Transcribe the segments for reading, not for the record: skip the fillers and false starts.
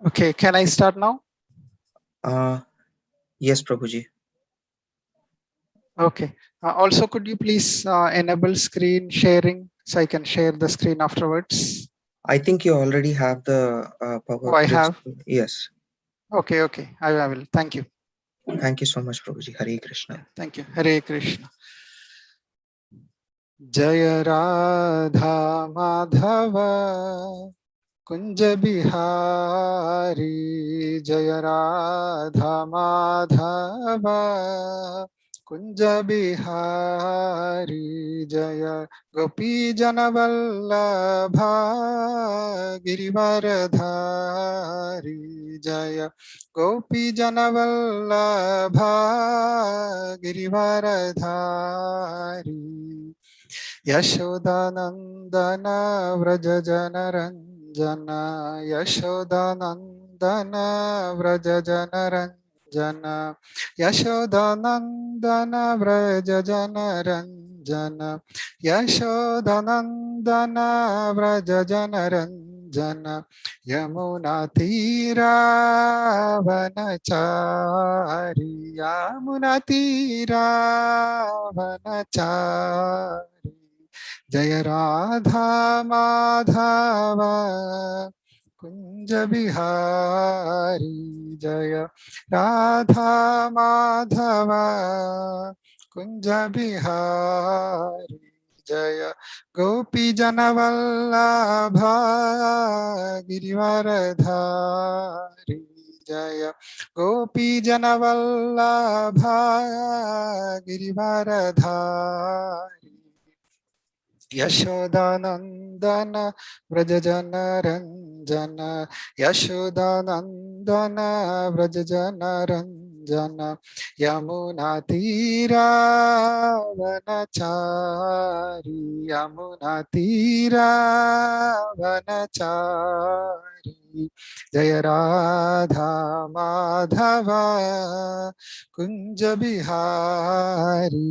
Okay, can I start now? Yes, Prabhuji. Okay. Also, could you please enable screen sharing so I can share the screen afterwards? I think you already have the Oh, power I bridge. have. Yes. Okay, okay. I will. Thank you. Thank you so much, Prabhuji. Hare Krishna. Yeah, thank you. Hare Krishna. Jaya Radha Madhava Kunja Bihari Jaya Radha Madhava Kunja Bihari Jaya Gopi Janavallabha Girivaradhari Jaya Gopi Janavallabha Girivaradhari Yashodanandan व्रजजनरञ्जन Yashodanandan व्रजजनरञ्जन Yashodanandan व्रजजनरञ्जन Yashodanandan व्रजजनरञ्जन यमुनातीरावनचारि यमुनातीरावनचारि जय राधा माधव कुंज बिहारी जय राधा माधव कुंज बिहारी जय गोपी जनवल्लभ गिरिवरधारी जय गोपी जनवल्लभ गिरिवरधारी यशोदानन्दन व्रजजनरञ्जन यशोदानन्दन व्रजजनरञ्जन यमुनातीरावनचारि यमुनातीरावनचारि जय राधा माधव कुञ्ज बिहारी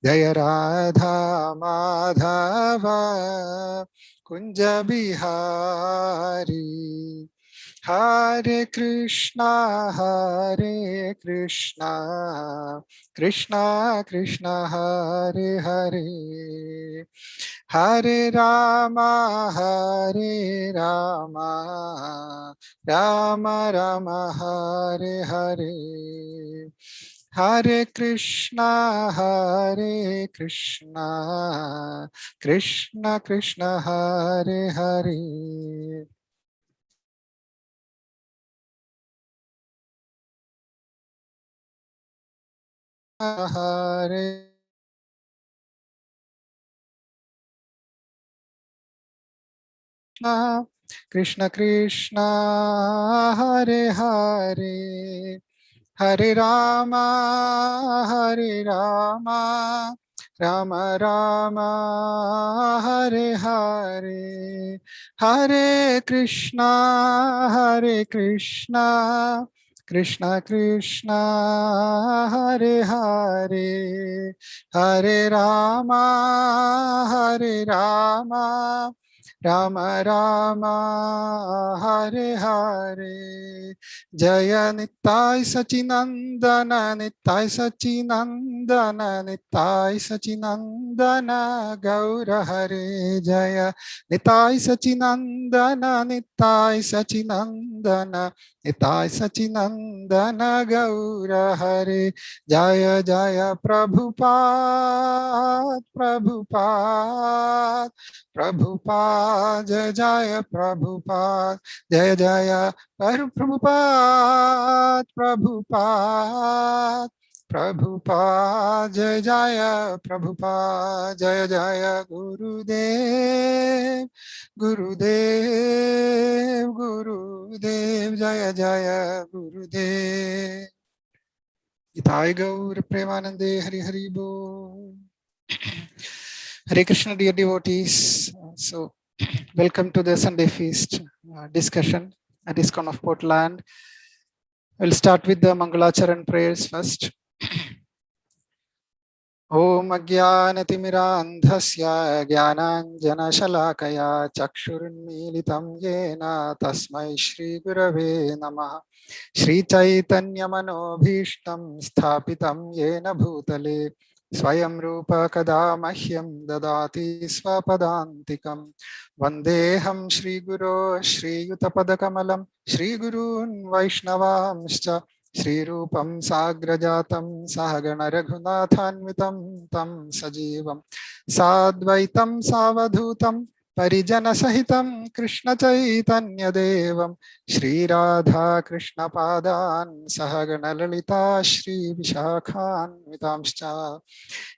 जय राधा माधव कुंज बिहारी हरे कृष्णा कृष्णा कृष्णा हरे हरे हरे राम राम राम हरे हरे हरे कृष्णा कृष्ण कृष्ण हरे हरे हरे कृष्ण कृष्ण हरे हरे हरे राम राम राम हरे हरे हरे कृष्णा कृष्ण कृष्ण हरे हरे हरे राम राम राम हरे हरे जय निताय सचिनंदन निताय सचिनंदन निताय सचिनंदन गौर हरे जय निताय सचिनंदन निताय सचिनंदन निताय सचिनंदन गौर हरे जय जय प्रभुपाद प्रभुपाद प्रभुपाद जय जय प्रभुपाद जय जय प्रभुपाद प्रभुपाद प्रभुपाद जय जय प्रभुपाद जय जय गुरुदेव गुरुदेव गुरुदेव जय जय गुरुदेव गीताय गौर प्रेमानंदे हरि हरि बोल Hare Krishna, dear devotees. So, welcome to the Sunday Feast discussion at ISKCON of Portland. We'll start with the Mangalacharan prayers first. ॐ अज्ञानतिमिरान्धस्य ज्ञानाञ्जनशलाकया चक्षुरुन्मीलितं येन तस्मै श्रीगुरवे नमः। श्रीचैतन्यमनोभीष्टं स्थापितं येन भूतले स्वयं रूप कदा मह्यं ददाति स्वपदान्तिकं। वन्देऽहं श्रीगुरो श्रीयुतपदकमलं श्रीगुरून् वैष्णवांश्च श्रीरूपं साग्रजातं सहगण रघुनाथान्वितं तं सजीवं साद्वैतं सावधूतं परिजनसहितं कृष्णचैतन्यदेवं श्रीराधा कृष्णपादान् सहगण ललिता श्रीविशाखान्वितांश्च।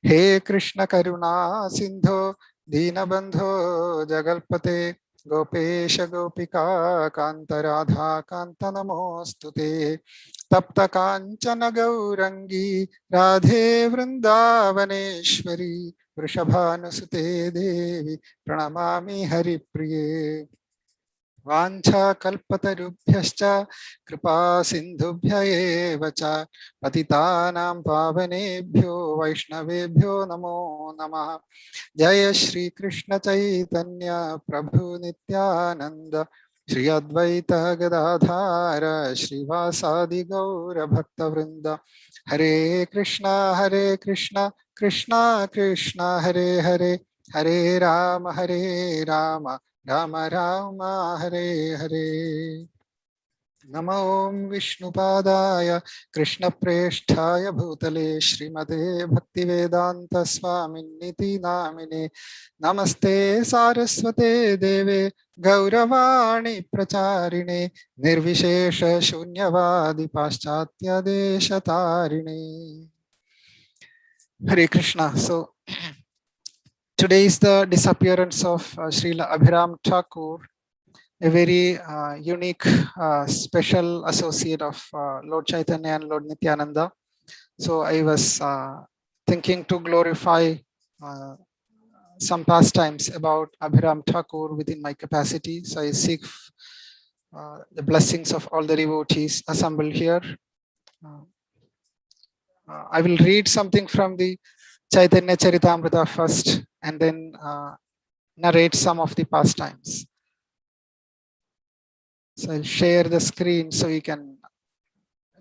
हे कृष्ण करुणा सिंधो दीनबंधो जगल्पते गोपेश गोपिका कांत राधा कांत नमोस्तुते। तप्त कांचन गौरंगी राधे वृंदावनेश्वरी वृषभानुसुते देवी प्रणमामि हरिप्रिये। वाञ्छाकल्पतरुभ्यश्च कृपा सिन्धुभ्य एव च पतितानां पावनेभ्यो वैष्णवेभ्यो नमो नमः। जय श्री कृष्ण चैतन्य प्रभु नित्यानंद श्री अद्वैत गदाधार श्रीवासादि गौर भक्तवृंद। हरे कृष्णा कृष्णा कृष्णा हरे हरे, हरे राम राम राम हरे हरे। नमो विष्णुपादाय कृष्णप्रेष्ठाय भूतले श्रीमते भक्तिवेदांत स्वामिन्निति नामिने। नमस्ते सारस्वते देवे गौरवाणी प्रचारिणे निर्विशेष शून्यवादि पाश्चात्य देशतारिणे। Hare Krishna. So today is the disappearance of Srila Abhiram Thakur, a very unique, special associate of Lord Chaitanya and Lord Nityananda. So I was thinking to glorify some pastimes about Abhiram Thakur within my capacity. So I seek the blessings of all the devotees assembled here. I will read something from the Chaitanya Charitamrita first and then narrate some of the pastimes. So I'll share the screen so you can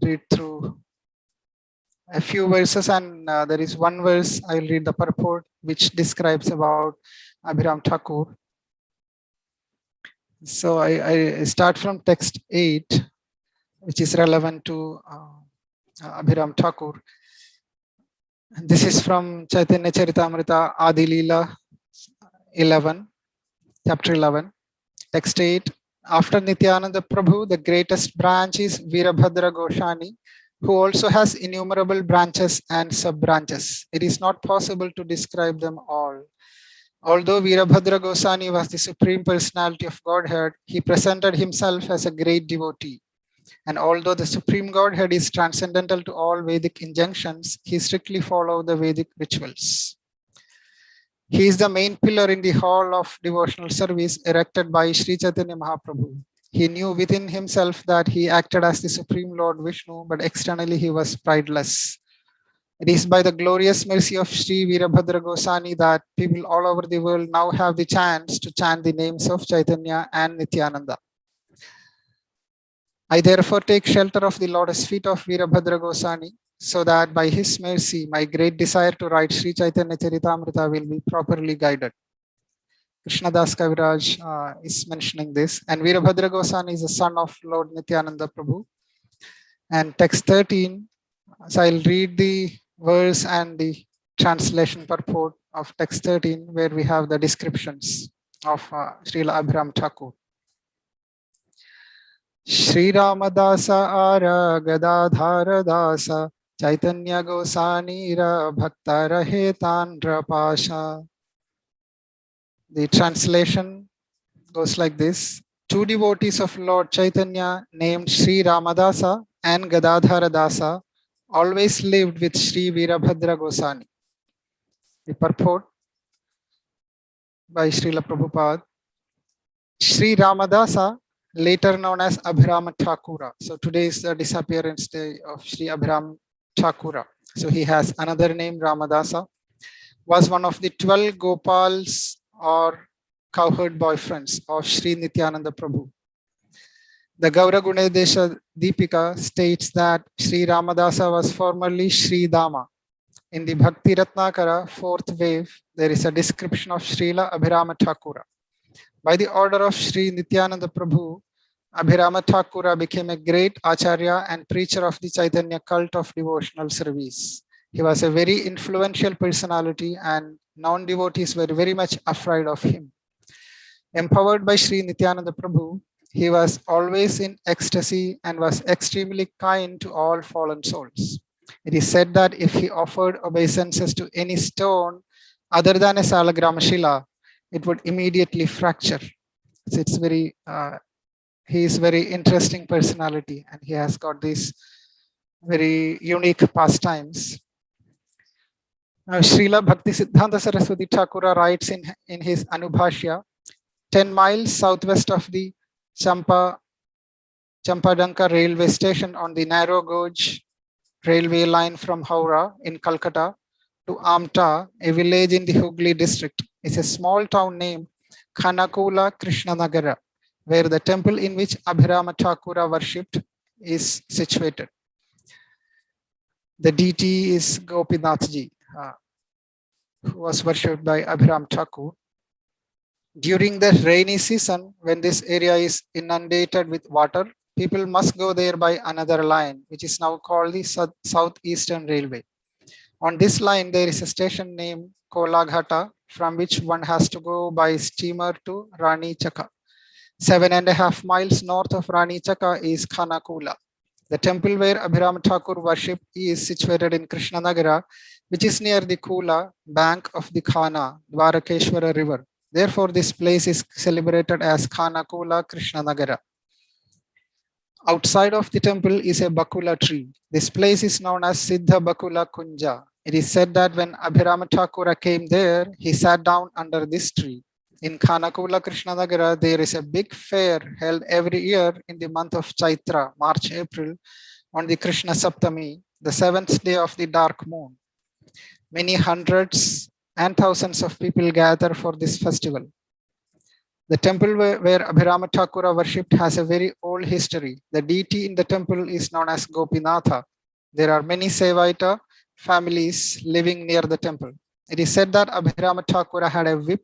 read through a few verses, and there is one verse I will read the purport which describes about Abhiram Thakur. So I start from text 8, which is relevant to Abhiram Thakur. This is from Chaitanya Charitamrita Adi Leela 11, chapter 11, text 8. After Nityananda Prabhu, the greatest branch is Virabhadra Goshani, who also has innumerable branches and sub-branches. It is not possible to describe them all. Although Virabhadra Goswami was the Supreme Personality of Godhead, he presented himself as a great devotee. And although the Supreme Godhead is transcendental to all Vedic injunctions, he strictly followed the Vedic rituals. He is the main pillar in the hall of devotional service erected by Sri Chaitanya Mahaprabhu. He knew within himself that he acted as the Supreme Lord Vishnu, but externally he was prideless. It is by the glorious mercy of Sri Virabhadra Goswami that people all over the world now have the chance to chant the names of Chaitanya and Nityananda. I therefore take shelter of the lotus feet of Virabhadra Goswami, so that by his mercy, my great desire to write Sri Chaitanya Charitamrita will be properly guided. Krishnadas Kaviraj is mentioning this, and Virabhadra Goswami is the son of Lord Nityananda Prabhu. And text 13, so I'll read the verse and the translation purport of text 13, where we have the descriptions of Srila Abhiram Thakur. Shri Ramadasa Ara Gadadhara Dasa Chaitanya Gosani Ra Bhakta Rahetan Rapasha. The translation goes like this. Two devotees of Lord Chaitanya named Sri Ramadasa and Gadadhara Dasa always lived with Sri Virabhadra Goswami. The purport by Srila Prabhupada. Sri Ramadasa, later known as Abhiram Thakura. So today is the disappearance day of Sri Abhiram Thakura. So he has another name, Ramadasa. was one of the 12 Gopals or cowherd boyfriends of Sri Nityananda Prabhu. The Gaura Gunadesha Deepika states that Sri Ramadasa was formerly Sri Dama. In the Bhakti Ratnakara fourth wave, there is a description of Srila Abhirama Thakura. By the order of Sri Nityananda Prabhu, Abhirama Thakura became a great acharya and preacher of the Chaitanya cult of devotional service. He was a very influential personality and non-devotees were very much afraid of him. Empowered by Sri Nityananda Prabhu, he was always in ecstasy and was extremely kind to all fallen souls. It is said that if he offered obeisances to any stone other than a Salagrama Shila, it would immediately fracture. So it's very, he is very interesting personality and he has got these very unique pastimes. Now, Srila Bhakti Siddhanta Saraswati Thakura writes in his Anubhashya, 10 miles southwest of the Champadanka railway station on the narrow gauge railway line from Howrah in Calcutta to Amta, a village in the Hooghly district, is a small town named Khanakula Krishnanagara, where the temple in which Abhirama Thakura worshipped is situated. The deity is Gopinathji, who was worshipped by Abhiram Thakur. During the rainy season, when this area is inundated with water, people must go there by another line, which is now called the Southeastern Railway. On this line, there is a station named Kolaghata, from which one has to go by steamer to Rani Chaka. 7.5 miles north of Rani Chaka is Khanakula. The temple where Abhirama Thakur worshipped is situated in Krishnanagara, which is near the Kula bank of the Khana, Dwarakeshwara river. Therefore, this place is celebrated as Khanakula Krishnanagara. Outside of the temple is a Bakula tree. This place is known as Siddha Bakula Kunja. It is said that when Abhirama Thakura came there, he sat down under this tree. In Khanakula Krishnanagara, there is a big fair held every year in the month of Chaitra, March, April, on the Krishna Saptami, the 7th day of the dark moon. Many hundreds and thousands of people gather for this festival. The temple where Abhirama Thakura worshipped has a very old history. The deity in the temple is known as Gopinatha. There are many Sevaita families living near the temple. It is said that Abhirama Thakura had a whip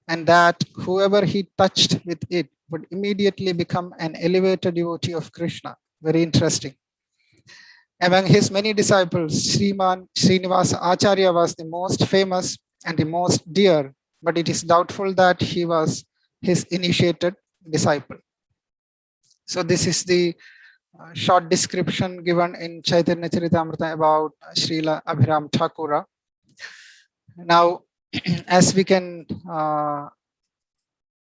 and that whoever he touched with it would immediately become an elevated devotee of Krishna. Very interesting. Among his many disciples, Sriman Srinivasa Acharya was the most famous and the most dear, but it is doubtful that he was his initiated disciple. So this is the short description given in Chaitanya Charitamrita about Srila Abhiram Thakura. Now, as we can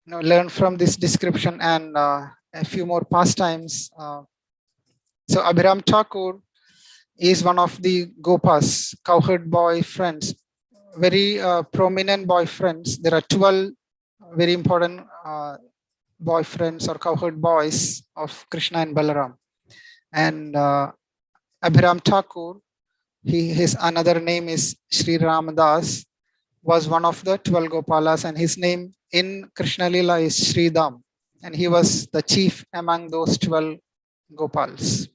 learn from this description and a few more pastimes, so Abhiram Thakur is one of the Gopas, cowherd boy friends, very prominent boyfriends. There are 12 very important boyfriends or cowherd boys of Krishna and Balaram. And Abhiram Thakur, his another name is Sri Ramadas, was one of the 12 Gopalas, and his name in Krishna Lila is Sri Dam, and he was the chief among those 12 Gopals.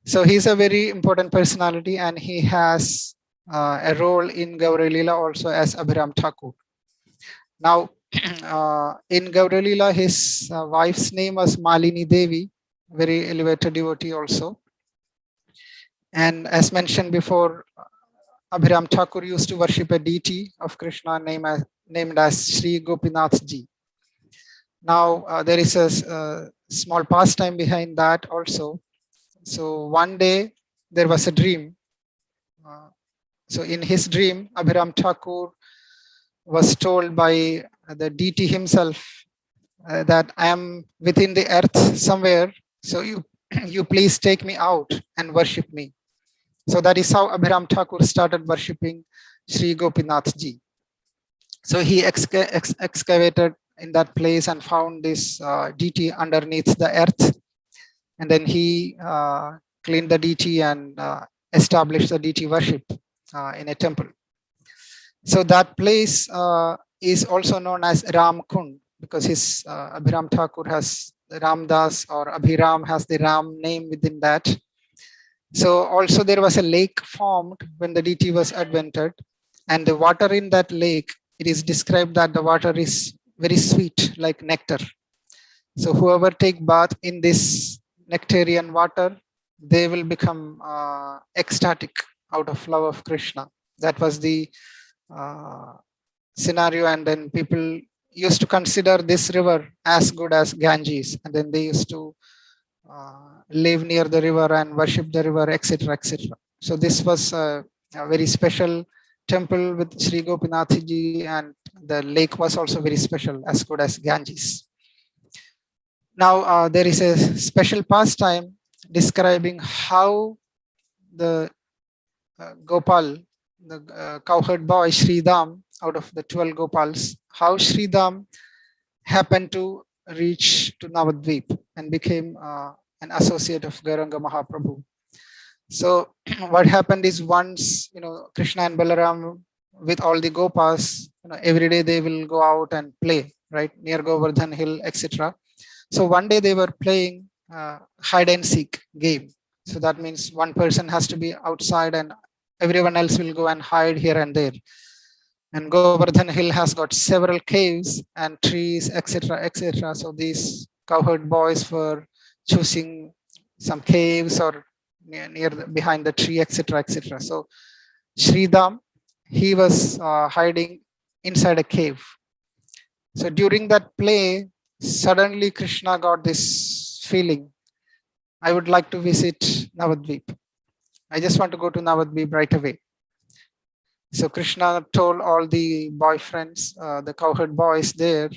So he's a very important personality, and he has a role in Gaura Lila also as Abhiram Thakur. Now, in Gaura Lila, his wife's name was Malini Devi, very elevated devotee also. And as mentioned before, Abhiram Thakur used to worship a deity of Krishna named as Sri Gopinath Ji. Now, there is a small pastime behind that also. So one day there was a dream. So in his dream, Abhiram Thakur was told by the deity himself that I am within the earth somewhere. So you please take me out and worship me. So that is how Abhiram Thakur started worshipping Sri Gopinath Ji. So he excavated in that place and found this deity underneath the earth. And then he cleaned the deity and established the deity worship in a temple. So that place is also known as Ram Kund, because his Abhiram Thakur has Ramdas, or Abhiram has the Ram name within that. So also there was a lake formed when the deity was advented, and the water in that lake, it is described that the water is very sweet, like nectar. So whoever take bath in this nectarian water, they will become ecstatic out of love of Krishna. That was the uh, scenario. And then people used to consider this river as good as Ganges, and then they used to live near the river and worship the river, etc., etc. So this was a very special temple with Sri Gopinathji, and the lake was also very special, as good as Ganges. Now there is a special pastime describing how the Gopal, the cowherd boy Sridham, out of the 12 Gopals, how Sridham happened to reach to Navadvip and became an associate of Gauranga Mahaprabhu. So what happened is, once Krishna and Balaram with all the Gopas, every day they will go out and play right near Govardhan Hill, etc. So one day they were playing hide and seek game. So that means one person has to be outside and everyone else will go and hide here and there. And Govardhan Hill has got several caves and trees, etc., etc. So these cowherd boys were choosing some caves or near behind the tree, etc., etc. So Sridham, he was hiding inside a cave. So during that play, suddenly Krishna got this feeling, I would like to visit Navadvip. I just want to go to Navadvip right away. So Krishna told all the boyfriends, the cowherd boys there,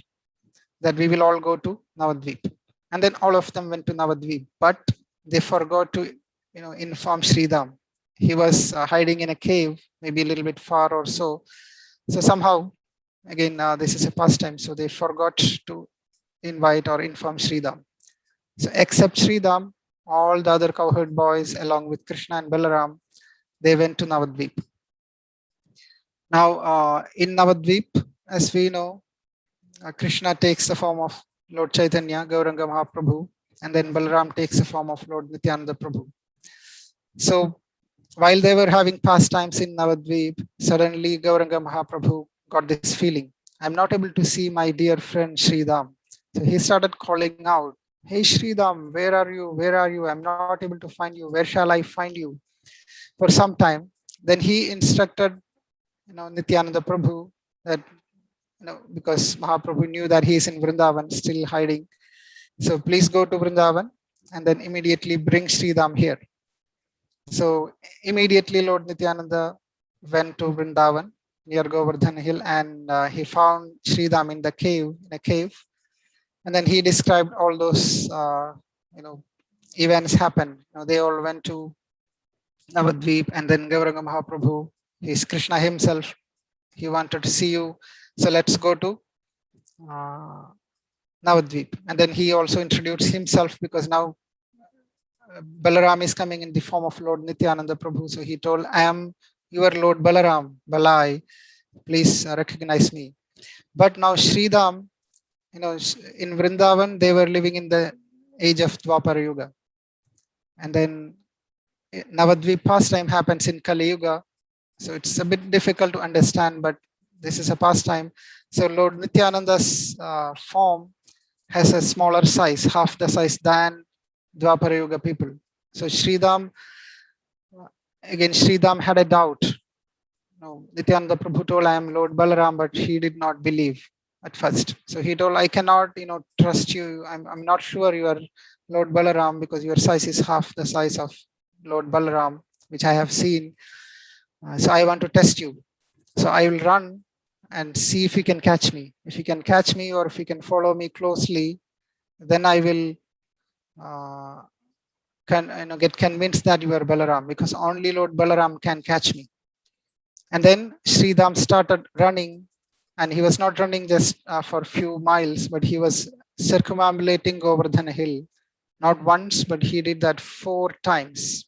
that we will all go to Navadvip. And then all of them went to Navadvip, but they forgot to inform Sridham. He was hiding in a cave, maybe a little bit far or so. So somehow, again, this is a pastime, so they forgot to invite or inform Sridham. So except Sridham, all the other cowherd boys, along with Krishna and Balaram, they went to Navadvip. Now, in Navadvip, as we know, Krishna takes the form of Lord Chaitanya, Gauranga Mahaprabhu, and then Balaram takes the form of Lord Nityananda Prabhu. So while they were having pastimes in Navadvip, suddenly Gauranga Mahaprabhu got this feeling, I'm not able to see my dear friend Sridham. So he started calling out, hey Sridham, where are you? Where are you? I'm not able to find you. Where shall I find you? For some time, then he instructed Nityananda Prabhu that because Mahaprabhu knew that he is in Vrindavan, still hiding. So please go to Vrindavan and then immediately bring Sridham here. So immediately Lord Nityananda went to Vrindavan near Govardhan Hill, and he found Sridham in a cave. And then he described all those events happened. They all went to Navadvip, and then Gauranga Mahaprabhu, he's Krishna himself, he wanted to see you. So let's go to Navadvip. And then he also introduced himself, because now Balaram is coming in the form of Lord Nityananda Prabhu. So he told, I am your Lord Balaram, Balai, please recognize me. But now Sridham, in Vrindavan, they were living in the age of Dwapara Yuga. And then Navadvip pastime happens in Kali Yuga. So it's a bit difficult to understand, but this is a pastime. So Lord Nityananda's form has a smaller size, half the size than Dwapara Yuga people. So Sridham had a doubt. Nityananda Prabhu told, I am Lord Balaram, but he did not believe at first. So he told, I cannot, trust you. I'm not sure you are Lord Balaram, because your size is half the size of Lord Balaram, which I have seen. So I want to test you. So I will run and see if you can catch me. If you can catch me, or if you can follow me closely, then I will get convinced that you are Balaram, because only Lord Balaram can catch me. And then Sridham started running, and he was not running just for a few miles, but he was circumambulating Govardhan Hill, not once, but he did that 4 times.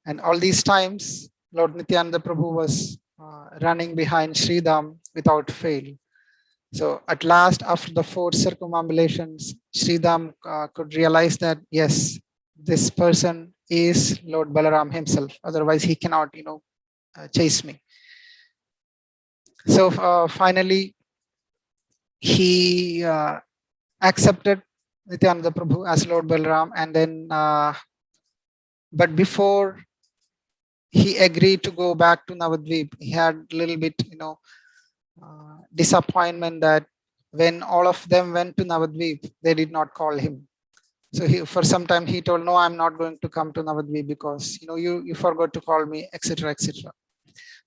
And all these times, Lord Nityananda Prabhu was running behind Sridham without fail. So at last, after the 4 circumambulations, Sridham could realize that yes, this person is Lord Balaram himself. Otherwise, he cannot, chase me. So finally, he accepted Nityananda Prabhu as Lord Balaram, and then, but before he agreed to go back to Navadvip, he had a little bit, disappointment that when all of them went to Navadvip, they did not call him. So he, for some time, he told, "No, I'm not going to come to Navadvip because you forgot to call me, etc., etc."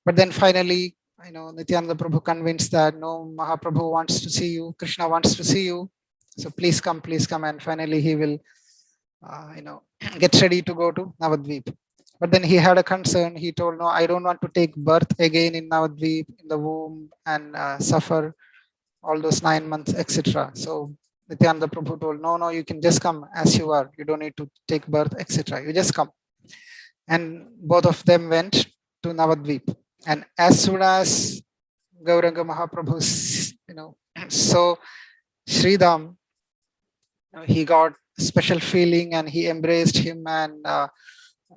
But then finally, Nityananda Prabhu convinced that no, Mahaprabhu wants to see you, Krishna wants to see you, so please come, and finally he will, get ready to go to Navadvip. But then he had a concern. He told, "No, I don't want to take birth again in Navadvip in the womb and suffer all those 9 months, etc." So Nityananda Prabhu told, "No, no, you can just come as you are. You don't need to take birth, etc. You just come." And both of them went to Navadvip. And as soon as Gauranga Mahaprabhu, so Sridham, he got special feeling and he embraced him, and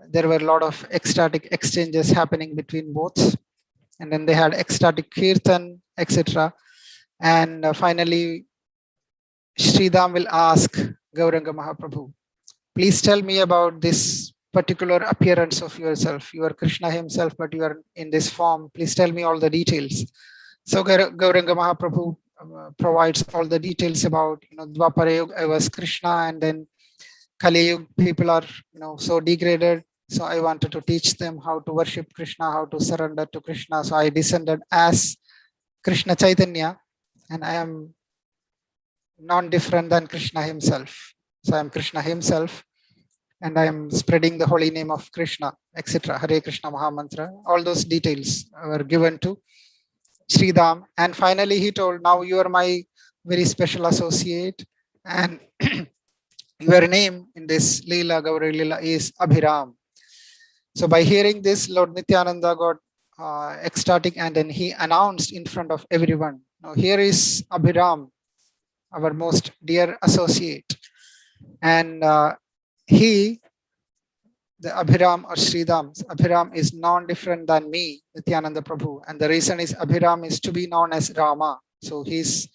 there were a lot of ecstatic exchanges happening between both. And then they had ecstatic kirtan, etc. And finally, Sridham will ask Gauranga Mahaprabhu, "Please tell me about this particular appearance of yourself. You are Krishna himself, but you are in this form. Please tell me all the details." So Gauranga Mahaprabhu provides all the details about, Dwapara Yuga, I was Krishna, and then Kali Yuga, people are, so degraded. So I wanted to teach them how to worship Krishna, how to surrender to Krishna. So I descended as Krishna Chaitanya, and I am non-different than Krishna himself. So I am Krishna himself, and I am spreading the holy name of Krishna, etc. Hare Krishna Mahamantra. All those details were given to Sridham. And finally, he told, "Now you are my very special associate, and your name in this Leela, Gauri Leela, is Abhiram." So by hearing this, Lord Nityananda got ecstatic, and then he announced in front of everyone, "Now here is Abhiram, our most dear associate." And the Abhiram or Sridham, Abhiram is non-different than me, Nityananda Prabhu. And the reason is Abhiram is to be known as Rama. So he's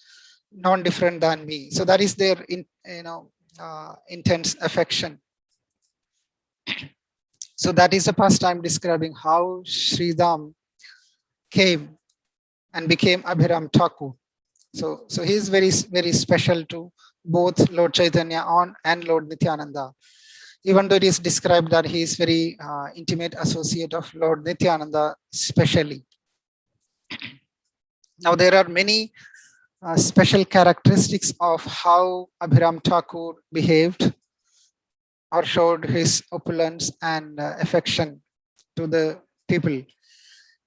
non-different than me. So that is their, intense affection. So that is a pastime describing how Sridham came and became Abhiram Thakur. So he is very, very special to both Lord Chaitanya and Lord Nityananda. Even though it is described that he is very intimate associate of Lord Nityananda specially. Now there are many special characteristics of how Abhiram Thakur behaved or showed his opulence and affection to the people.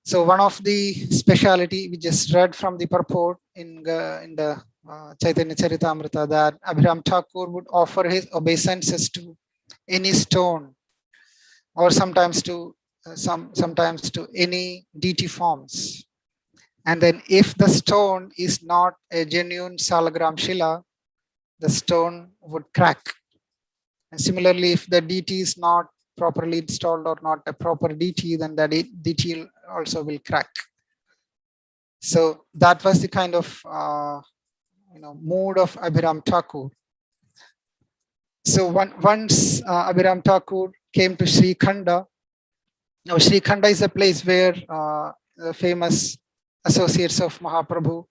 So one of the speciality we just read from the purport in the Chaitanya Charitamrita, that Abhiram Thakur would offer his obeisances to any stone, or sometimes to any deity forms. And then if the stone is not a genuine Salagram Shila, the stone would crack. And similarly, if the deity is not properly installed or not a proper deity, then the deity also will crack. So that was the kind of mood of Abhiram Thakur. So once Abhiram Thakur came to Sri Khanda. Now Sri Khanda is a place where the famous associates of Mahaprabhu,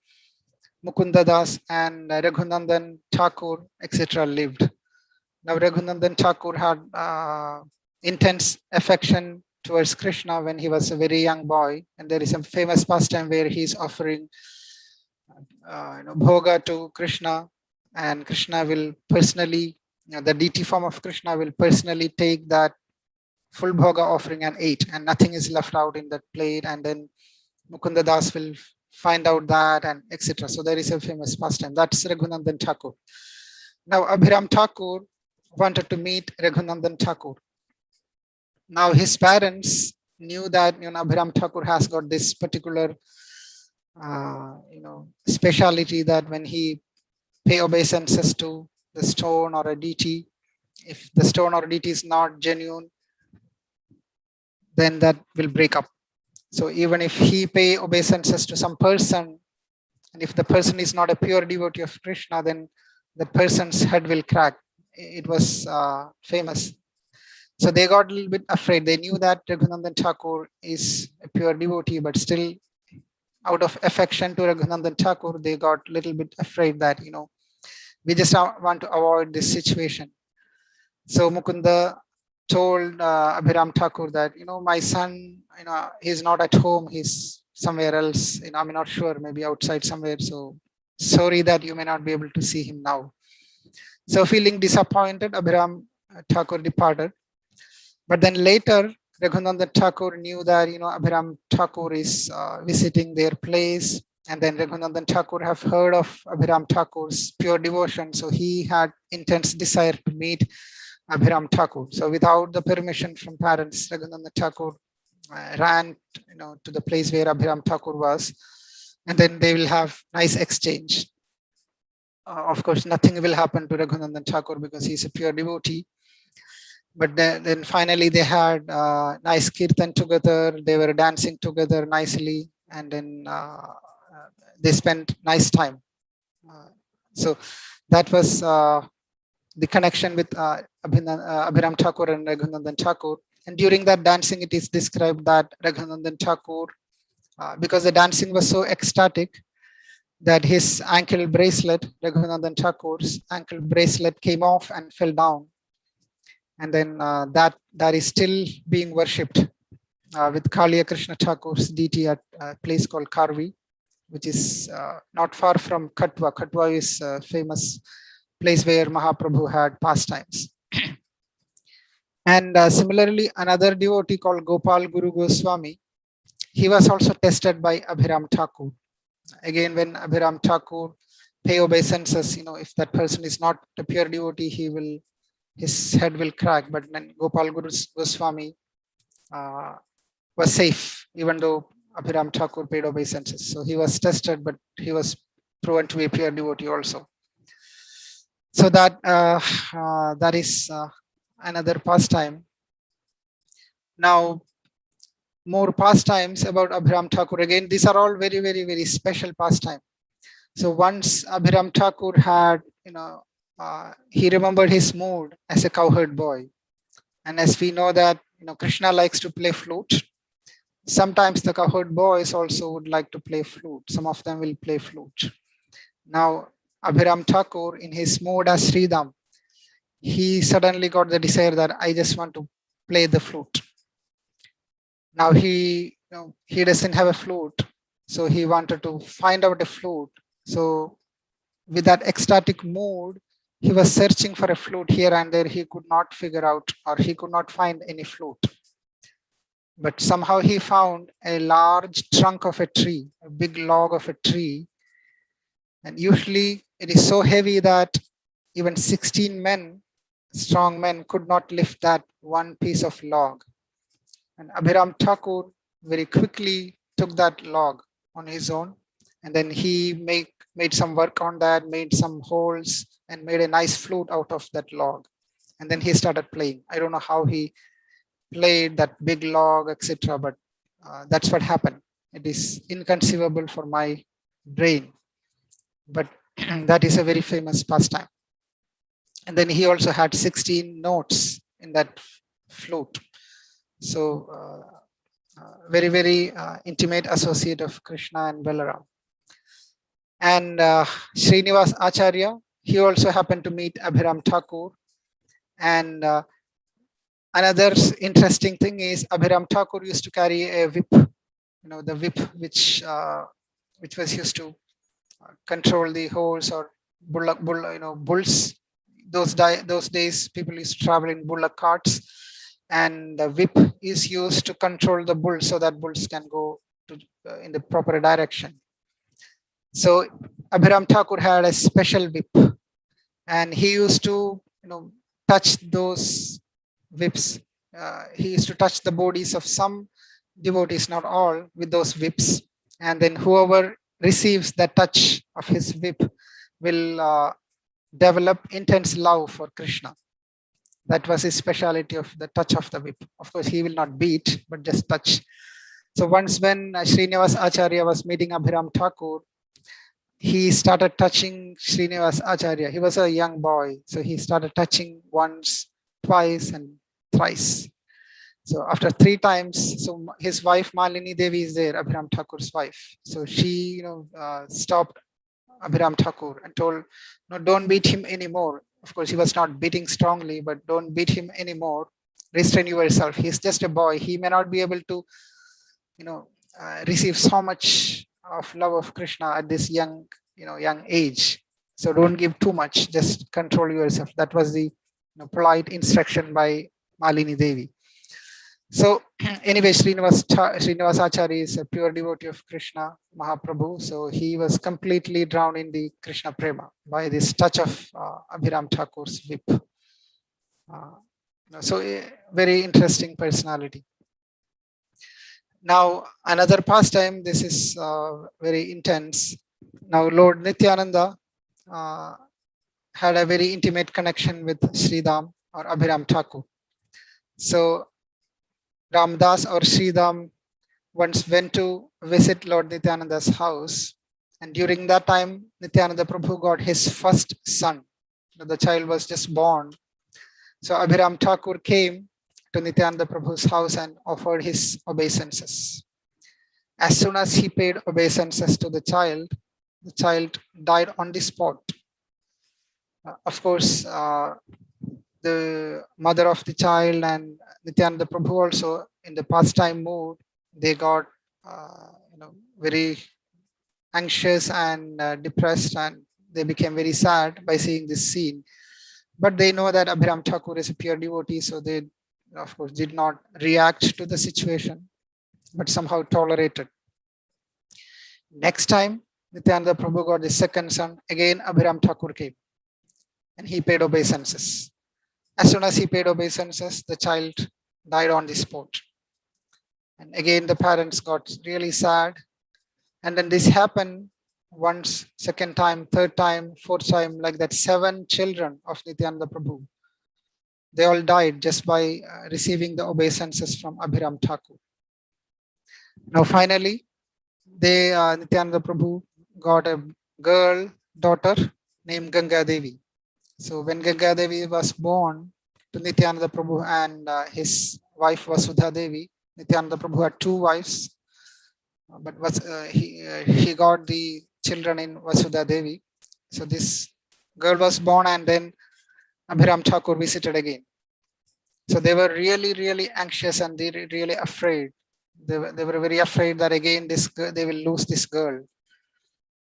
Mukunda Das and Raghunandan Thakur, etc. lived. Now Raghunandan Thakur had intense affection towards Krishna when he was a very young boy, and there is a famous pastime where he is offering bhoga to Krishna, and Krishna will personally, the deity form of Krishna will personally take that full bhoga offering and eat, and nothing is left out in that plate, and then Mukunda Das will find out that, and etc. So there is a famous pastime. That's Raghunandan Thakur. Now Abhiram Thakur wanted to meet Raghunandan Thakur. Now his parents knew that Abhiram Thakur has got this particular speciality that when he pay obeisances to the stone or a deity, if the stone or deity is not genuine, then that will break up. So even if he pay obeisances to some person, and if the person is not a pure devotee of Krishna, then the person's head will crack. It was famous. So they got a little bit afraid. They knew that Raghunandan Thakur is a pure devotee, but still, out of affection to Raghunandan Thakur, they got a little bit afraid that, we just want to avoid this situation. So Mukunda told Abhiram Thakur that, my son, he's not at home, he's somewhere else, I'm not sure, maybe outside somewhere. So sorry that you may not be able to see him now. So feeling disappointed, Abhiram Thakur departed. But then later, Raghunandan Thakur knew that, Abhiram Thakur is visiting their place. And then Raghunandan Thakur have heard of Abhiram Thakur's pure devotion. So he had intense desire to meet Abhiram Thakur. So without the permission from parents, Raghunandan Thakur ran to the place where Abhiram Thakur was. And then they will have nice exchange. Of course, nothing will happen to Raghunandan Thakur because he's a pure devotee. But then finally they had nice kirtan together. They were dancing together nicely, and then they spent nice time. So that was the connection with Abhiram Thakur and Raghunandan Thakur. And during that dancing, it is described that Raghunandan Thakur, because the dancing was so ecstatic, that his ankle bracelet, Raghunandan Thakur's ankle bracelet, came off and fell down. And then that is still being worshipped with Kaliya Krishna Thakur's deity at a place called Karvi, which is not far from Katwa. Katwa is a famous place where Mahaprabhu had pastimes. And similarly, another devotee called Gopal Guru Goswami, he was also tested by Abhiram Thakur. Again, when Abhiram Thakur pay obeisances, if that person is not a pure devotee, his head will crack. But then Gopal Guru Goswami was safe, even though Abhiram Thakur paid obeisances. So he was tested, but he was proven to be a pure devotee also. So that is another pastime. Now, more pastimes about Abhiram Thakur. Again, these are all very, very, very special pastime. So once Abhiram Thakur had, he remembered his mood as a cowherd boy. And as we know that, Krishna likes to play flute. Sometimes the cowherd boys also would like to play flute. Some of them will play flute. Now, Abhiram Thakur, in his mood as Sridham, he suddenly got the desire that I just want to play the flute. Now he doesn't have a flute, so he wanted to find out a flute. So with that ecstatic mood, he was searching for a flute here and there. He could not figure out, or he could not find any flute. But somehow he found a large trunk of a tree, a big log of a tree. And usually it is so heavy that even 16 men, strong men, could not lift that one piece of log. And Abhiram Thakur very quickly took that log on his own. And then he made some work on that, made some holes, and made a nice flute out of that log. And then he started playing. I don't know how he played that big log, etc. But that's what happened. It is inconceivable for my brain. But that is a very famous pastime. And then he also had 16 notes in that flute. So very, very intimate associate of Krishna and Balaram. And Srinivas Acharya, he also happened to meet Abhiram Thakur. And another interesting thing is Abhiram Thakur used to carry a whip, the whip which was used to control the horse or bulls. Those days, people used to travel in bullock carts, and the whip is used to control the bull so that bulls can go in the proper direction. So Abhiram Thakur had a special whip, and he used to touch those whips. He used to touch the bodies of some devotees, not all, with those whips. And then whoever receives the touch of his whip will develop intense love for Krishna. That was his speciality of the touch of the whip. Of course, he will not beat, but just touch. So once when Srinivas Acharya was meeting Abhiram Thakur, he started touching Srinivas Acharya. He was a young boy, so he started touching once, twice, and thrice. So after 3 times, so his wife Malini Devi is there, Abhiram Thakur's wife. So she, stopped Abhiram Thakur and told, "No, don't beat him anymore." Of course, he was not beating strongly, but don't beat him anymore. Restrain yourself. He's just a boy. He may not be able to, receive so much of love of Krishna at this young age. So don't give too much. Just control yourself. That was the polite instruction by Malini Devi. So anyway, Srinivas Acharya is a pure devotee of Krishna Mahaprabhu. So he was completely drowned in the Krishna Prema by this touch of Abhiram Thakur's whip. So a very interesting personality. Now another pastime, this is very intense. Now Lord Nityananda had a very intimate connection with Sridham or Abhiram Thakur. So Ramdas or Sridham once went to visit Lord Nityananda's house, and during that time Nityananda Prabhu got his first son. The child was just born. So Abhiram Thakur came to Nityananda Prabhu's house and offered his obeisances. As soon as he paid obeisances to the child died on the spot. Of course, the mother of the child and Nityananda Prabhu also, in the pastime mood, they got very anxious and depressed, and they became very sad by seeing this scene. But they know that Abhiram Thakur is a pure devotee, so they, of course, did not react to the situation, but somehow tolerated. Next time, Nityananda Prabhu got the second son. Again, Abhiram Thakur came, and he paid obeisances. As soon as he paid obeisances, the child died on the spot. And again, the parents got really sad. And then this happened once, second time, third time, fourth time, like that. 7 children of Nityananda Prabhu, they all died just by receiving the obeisances from Abhiram Thakur. Now, finally, Nityananda Prabhu got a girl daughter named Ganga Devi. So when Ganga Devi was born to Nityananda Prabhu and his wife Vasudha Devi, Nityananda Prabhu had 2 wives, but he got the children in Vasudha Devi. So this girl was born, and then Abhiram Thakur visited again. So they were really, really anxious, and they were really afraid. They were very afraid that again they will lose this girl.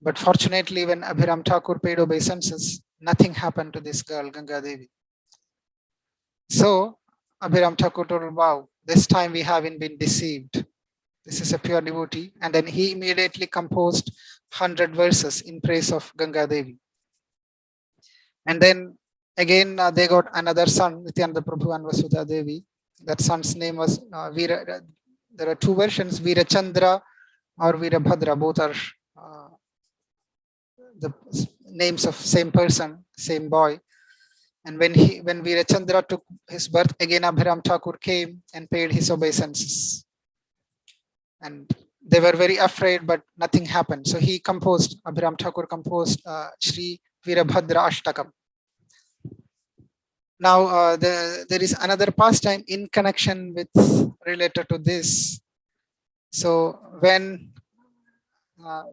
But fortunately, when Abhiram Thakur paid obeisances, nothing happened to this girl, Ganga Devi. So Abhiram Thakur told, wow, this time we haven't been deceived. This is a pure devotee. And then he immediately composed 100 verses in praise of Ganga Devi. And then again, they got another son, Nityananda Prabhu and Vasudha Devi. That son's name was Veera. There are 2 versions, Veerachandra or Veerabhadra. Both are the names of same person, same boy. And when Veerachandra took his birth, again Abhiram Thakur came and paid his obeisances. And they were very afraid, but nothing happened. So Abhiram Thakur composed Shri Veerabhadra Ashtakam. Now there is another pastime in connection with related to this. So when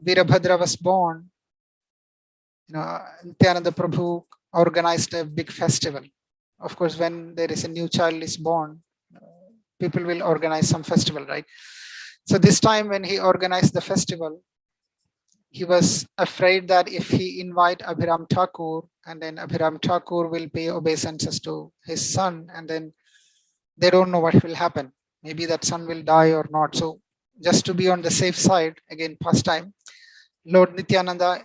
Veerabhadra was born, Nityananda Prabhu organized a big festival. Of course, when there is a new child is born, people will organize some festival, right? So this time when he organized the festival, he was afraid that if he invite Abhiram Thakur, and then Abhiram Thakur will pay obeisances to his son, and then they don't know what will happen. Maybe that son will die or not. So just to be on the safe side, again, pastime, Lord Nityananda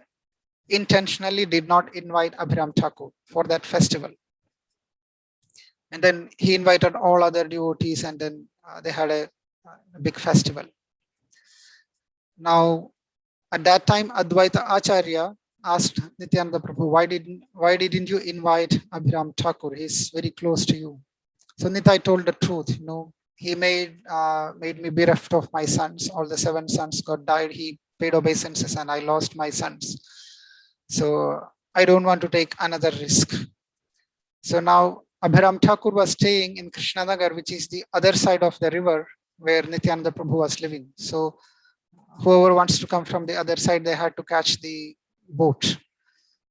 intentionally did not invite Abhiram Thakur for that festival. And then he invited all other devotees, and then they had a a big festival. Now, at that time, Advaita Acharya asked Nityananda Prabhu, why didn't you invite Abhiram Thakur? He's very close to you. So Nitai told the truth. He made me bereft of my sons. All the 7 sons got died. He paid obeisances, and I lost my sons. So I don't want to take another risk. So now Abhiram Thakur was staying in Krishnanagar, which is the other side of the river where Nityananda Prabhu was living. So whoever wants to come from the other side, they had to catch the boat.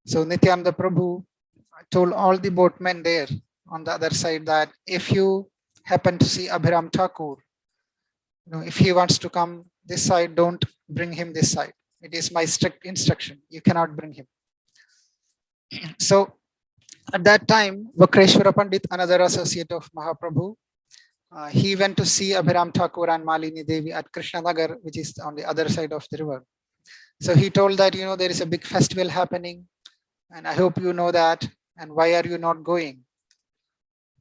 So Nityananda Prabhu told all the boatmen there on the other side that if you happen to see Abhiram Thakur, if he wants to come this side, don't bring him this side. It is my strict instruction. You cannot bring him. So at that time, Vakreshwara Pandit, another associate of Mahaprabhu, he went to see Abhiram Thakur and Malini Devi at Krishnanagar, which is on the other side of the river. So he told that, there is a big festival happening, and I hope you know that, and why are you not going?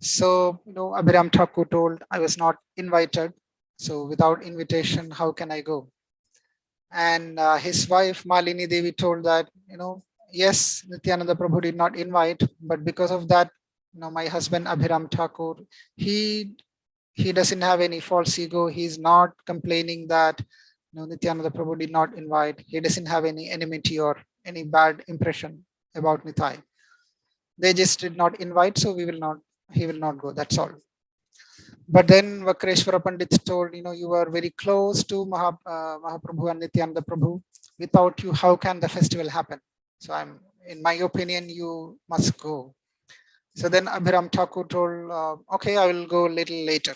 So, Abhiram Thakur told, I was not invited. So without invitation, how can I go? And his wife, Malini Devi, told that, yes, Nityananda Prabhu did not invite, but because of that, my husband, Abhiram Thakur, he doesn't have any false ego. He's not complaining that Nityananda Prabhu did not invite. He doesn't have any enmity or any bad impression about Nitai. They just did not invite, so he will not go. That's all. But then Vakreshwara Pandit told, you are very close to Mahaprabhu and Nityananda Prabhu. Without you, how can the festival happen? So in my opinion, you must go. So then Abhiram Thakur told, okay, I will go a little later.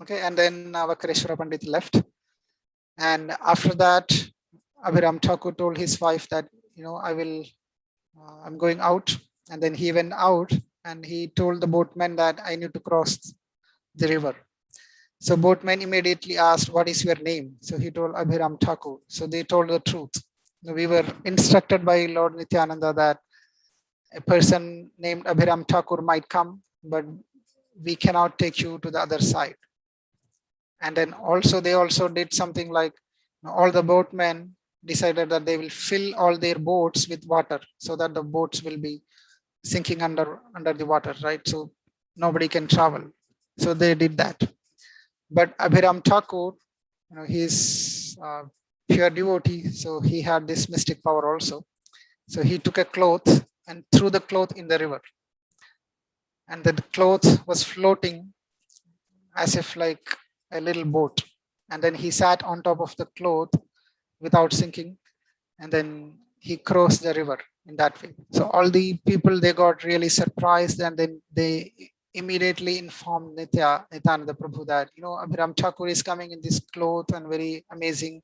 Okay, and then Vakreshwara Pandit left. And after that, Abhiram Thakur told his wife that, I'm going out. And then he went out and he told the boatman that I need to cross the river. So boatman immediately asked, what is your name? So he told Abhiram Thakur. So they told the truth. We were instructed by Lord Nityananda that a person named Abhiram Thakur might come, but we cannot take you to the other side. And then they also did something like all the boatmen decided that they will fill all their boats with water so that the boats will be sinking under the water, right? So nobody can travel. So they did that. But Abhiram Thakur, he's pure devotee, so he had this mystic power also. So he took a cloth and threw the cloth in the river. And the cloth was floating as if like a little boat. And then he sat on top of the cloth without sinking. And then he crossed the river in that way. So all the people, they got really surprised, and then they immediately informed Nityananda Prabhu that, Abhiram Thakur is coming in this cloth and very amazing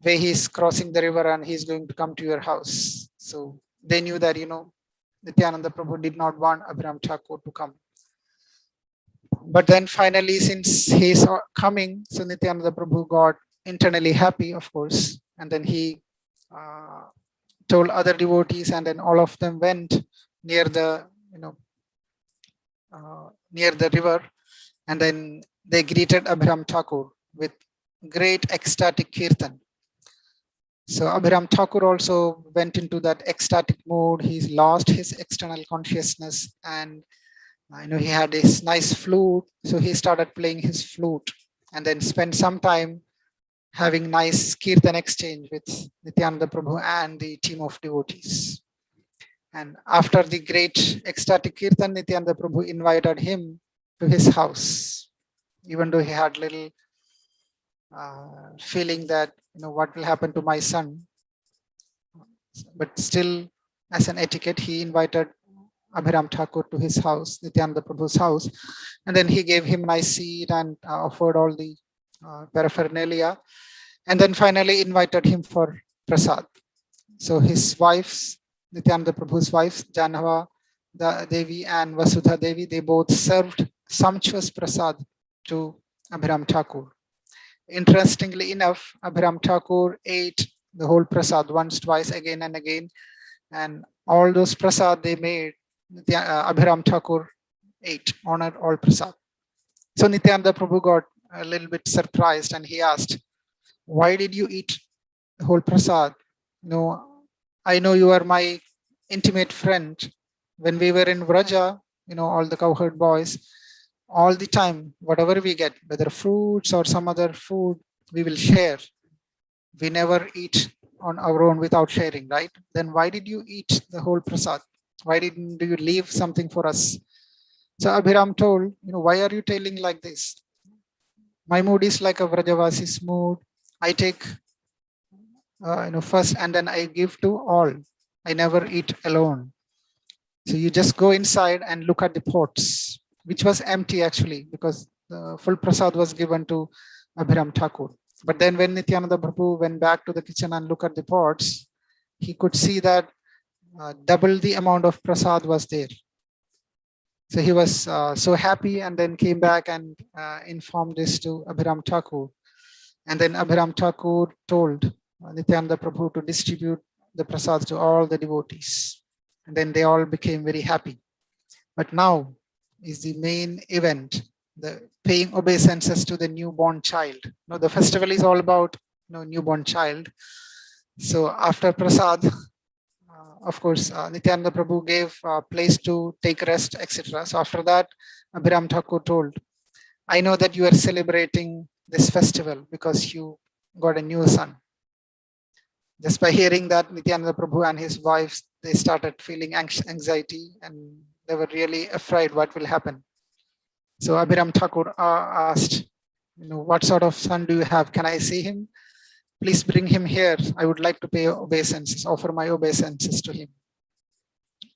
way he's crossing the river and he's going to come to your house. So they knew that, Nityananda Prabhu did not want Abhiram Thakur to come. But then finally, since he's coming, so Nityananda Prabhu got internally happy, of course. And then he told other devotees, and then all of them went near the, near the river. And then they greeted Abhiram Thakur with great ecstatic kirtan. So Abhiram Thakur also went into that ecstatic mode. He's lost his external consciousness, and he had this nice flute. So he started playing his flute and then spent some time having nice kirtan exchange with Nityananda Prabhu and the team of devotees. And after the great ecstatic kirtan, Nityananda Prabhu invited him to his house, even though he had little feeling that, what will happen to my son. But still, as an etiquette, he invited Abhiram Thakur to his house, Nityananda Prabhu's house. And then he gave him a nice seat and offered all the paraphernalia. And then finally invited him for prasad. So his wives, Nityananda Prabhu's wives, Janava Devi and Vasudha Devi, they both served sumptuous prasad to Abhiram Thakur. Interestingly enough, Abhiram Thakur ate the whole prasad once, twice, again and again. And all those prasad they made, Abhiram Thakur ate, honored all prasad. So Nityananda Prabhu got a little bit surprised, and he asked, "Why did you eat the whole prasad? I know you are my intimate friend. When we were in Vraja, all the cowherd boys, all the time, whatever we get, whether fruits or some other food, we will share. We never eat on our own without sharing, right? Then why did you eat the whole prasad? Why didn't you leave something for us?" So Abhiram told, "Why are you telling like this? My mood is like a Vrajavasi's mood. I take, first, and then I give to all. I never eat alone. So you just go inside and look at the pots, which was empty actually, because the full prasad was given to Abhiram Thakur. But then when Nityananda Prabhu went back to the kitchen and looked at the pots, he could see that double the amount of prasad was there. So he was so happy, and then came back and informed this to Abhiram Thakur. And then Abhiram Thakur told Nityananda Prabhu to distribute the prasad to all the devotees. And then they all became very happy. But now is the main event, the paying obeisances to the newborn child. The festival is all about newborn child. So after prasad, of course, Nityananda Prabhu gave place to take rest, etc. So after that, Abhiram Thakur told, "I know that you are celebrating this festival because you got a new son." Just by hearing that, Nityananda Prabhu and his wives, they started feeling anxiety, and they were really afraid what will happen. So Abhiram Thakur asked, "What sort of son do you have? Can I see him? Please bring him here. I would like to pay obeisances, offer my obeisances to him."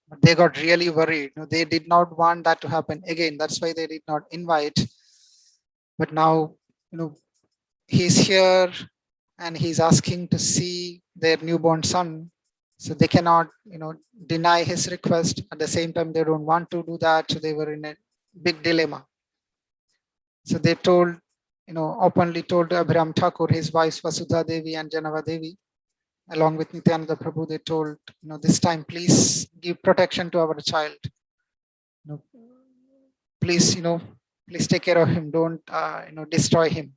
But they got really worried. They did not want that to happen again. That's why they did not invite. But now, he's here and he's asking to see their newborn son. So they cannot, deny his request. At the same time, they don't want to do that. So they were in a big dilemma. So they told, openly told Abhiram Thakur, his wives Vasudha Devi and Janava Devi, along with Nityananda Prabhu, they told, this time, please give protection to our child. Please, please take care of him. Don't, destroy him.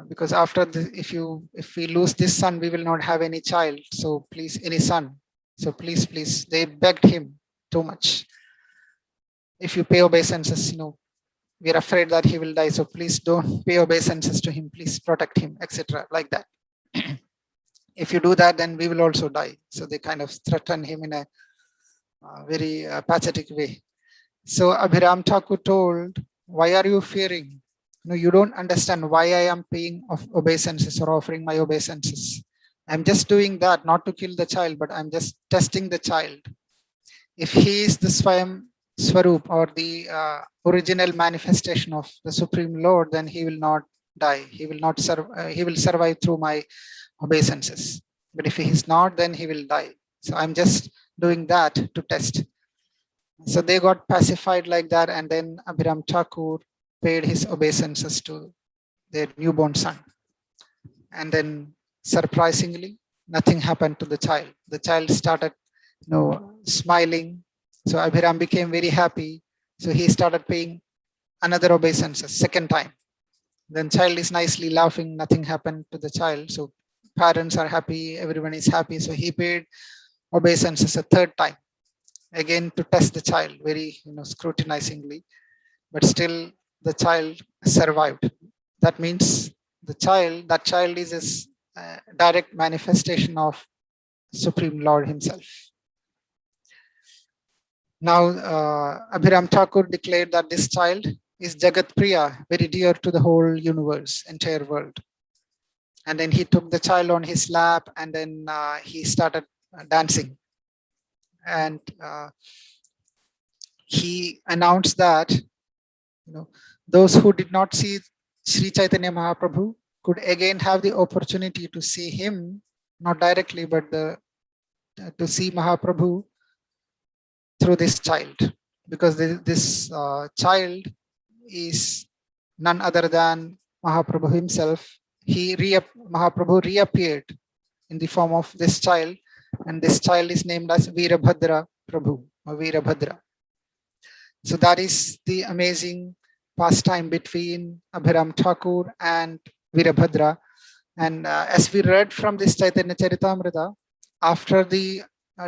Because after if we lose this son, we will not have any child. So please, any son. So please, they begged him too much. If you pay obeisances, we are afraid that he will die. So please don't pay obeisances to him. Please protect him, etc. Like that. If you do that, then we will also die. So they kind of threaten him in a very pathetic way. So Abhiram Thakur told, "Why are you fearing? You don't understand why I am paying obeisances or offering my obeisances. I'm just doing that not to kill the child, but I'm just testing the child. If he is the Swayam Swarup, or the original manifestation of the Supreme Lord, then he will not die. He will not he will survive through my obeisances. But if he is not, then he will die. So I'm just doing that to test." So they got pacified like that, and then Abhiram Thakur paid his obeisances to their newborn son. And then surprisingly, nothing happened to the child. The child started, smiling. So Abhiram became very happy. So he started paying another obeisances, second time. Then child is nicely laughing, nothing happened to the child. So parents are happy, everyone is happy. So he paid obeisances a third time, again to test the child very scrutinizingly, but still the child survived. That means that child is a direct manifestation of Supreme Lord himself. Now Abhiram Thakur declared that this child is Jagat Priya, very dear to the whole universe, entire world. And then he took the child on his lap, and then he started dancing. And he announced that those who did not see Sri Chaitanya Mahaprabhu could again have the opportunity to see him, not directly, but to see Mahaprabhu through this child, because this child is none other than Mahaprabhu himself. Mahaprabhu reappeared in the form of this child, and this child is named as Veerabhadra Prabhu, or Veerabhadra. So that is the amazing pastime between Abhiram Thakur and Virabhadra. And as we read from this Chaitanya Charitamrita, after the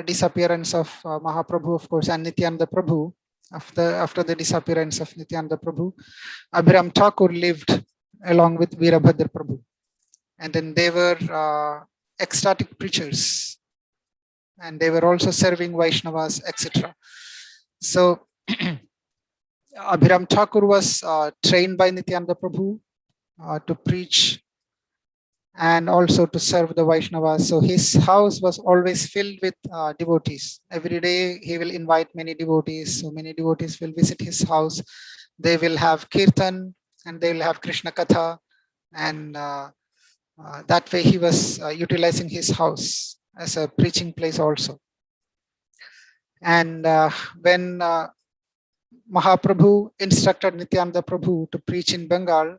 disappearance of Mahaprabhu, of course, and Nityananda Prabhu, after the disappearance of Nityananda Prabhu, Abhiram Thakur lived along with Virabhadra Prabhu. And then they were ecstatic preachers. And they were also serving Vaishnavas, etc. So Abhiram Thakur was trained by Nityananda Prabhu to preach and also to serve the Vaishnavas. So his house was always filled with devotees. Every day he will invite many devotees. So many devotees will visit his house. They will have kirtan and they will have Krishna Katha. And that way he was utilizing his house as a preaching place also. And when Mahaprabhu instructed Nityananda Prabhu to preach in Bengal,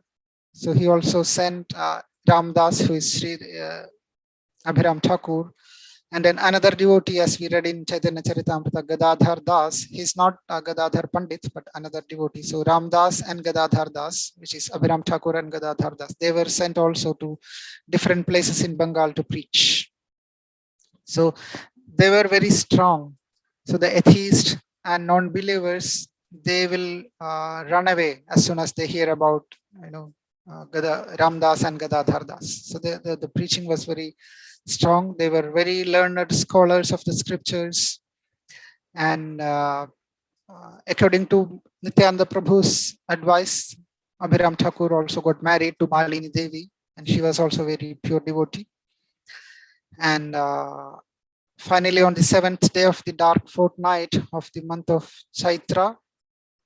so he also sent Ramdas, who is Sri Abhiram Thakur, and then another devotee, as we read in Chaitanya Charitamrita, Gadadhar Das. He's not Gadadhar Pandit, but another devotee. So Ramdas and Gadadhar Das, which is Abhiram Thakur and Gadadhar Das, they were sent also to different places in Bengal to preach. So they were very strong. So the atheists and non-believers, they will run away as soon as they hear about, Ramdas and Gadadhar Das. So the preaching was very strong. They were very learned scholars of the scriptures. And according to Nityananda Prabhu's advice, Abhiram Thakur also got married to Malini Devi, and she was also very pure devotee. And finally, on the 7th day of the dark fortnight of the month of Chaitra,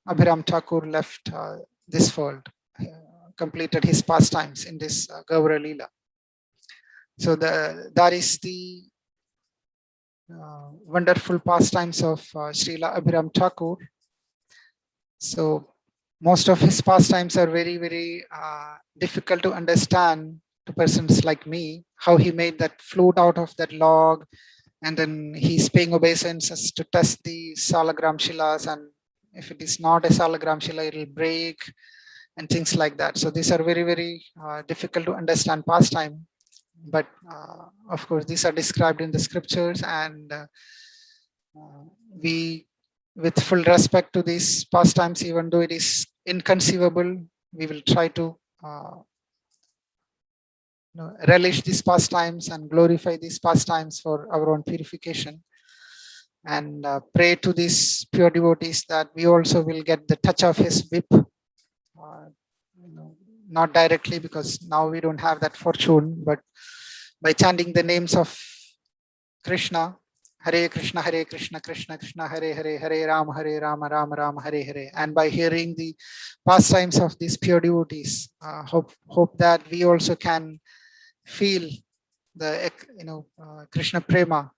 Abhiram Thakur left this world, completed his pastimes in this Gaura Leela. So that is the wonderful pastimes of Srila Abhiram Thakur. So most of his pastimes are very, very difficult to understand to persons like me, how he made that flute out of that log, and then he's paying obeisances to test the salagram shilas, and if it is not a salagram shila, it will break, and things like that. So these are very, very difficult to understand pastime. But of course, these are described in the scriptures, and we, with full respect to these pastimes, even though it is inconceivable, we will try to relish these pastimes and glorify these pastimes for our own purification, and pray to these pure devotees that we also will get the touch of his whip, not directly, because now we don't have that fortune, but by chanting the names of Krishna, Hare Krishna, Krishna Krishna, Hare Hare, Hare Rama, Rama Rama, Hare Hare, and by hearing the pastimes of these pure devotees, hope that we also can feel the Krishna Prema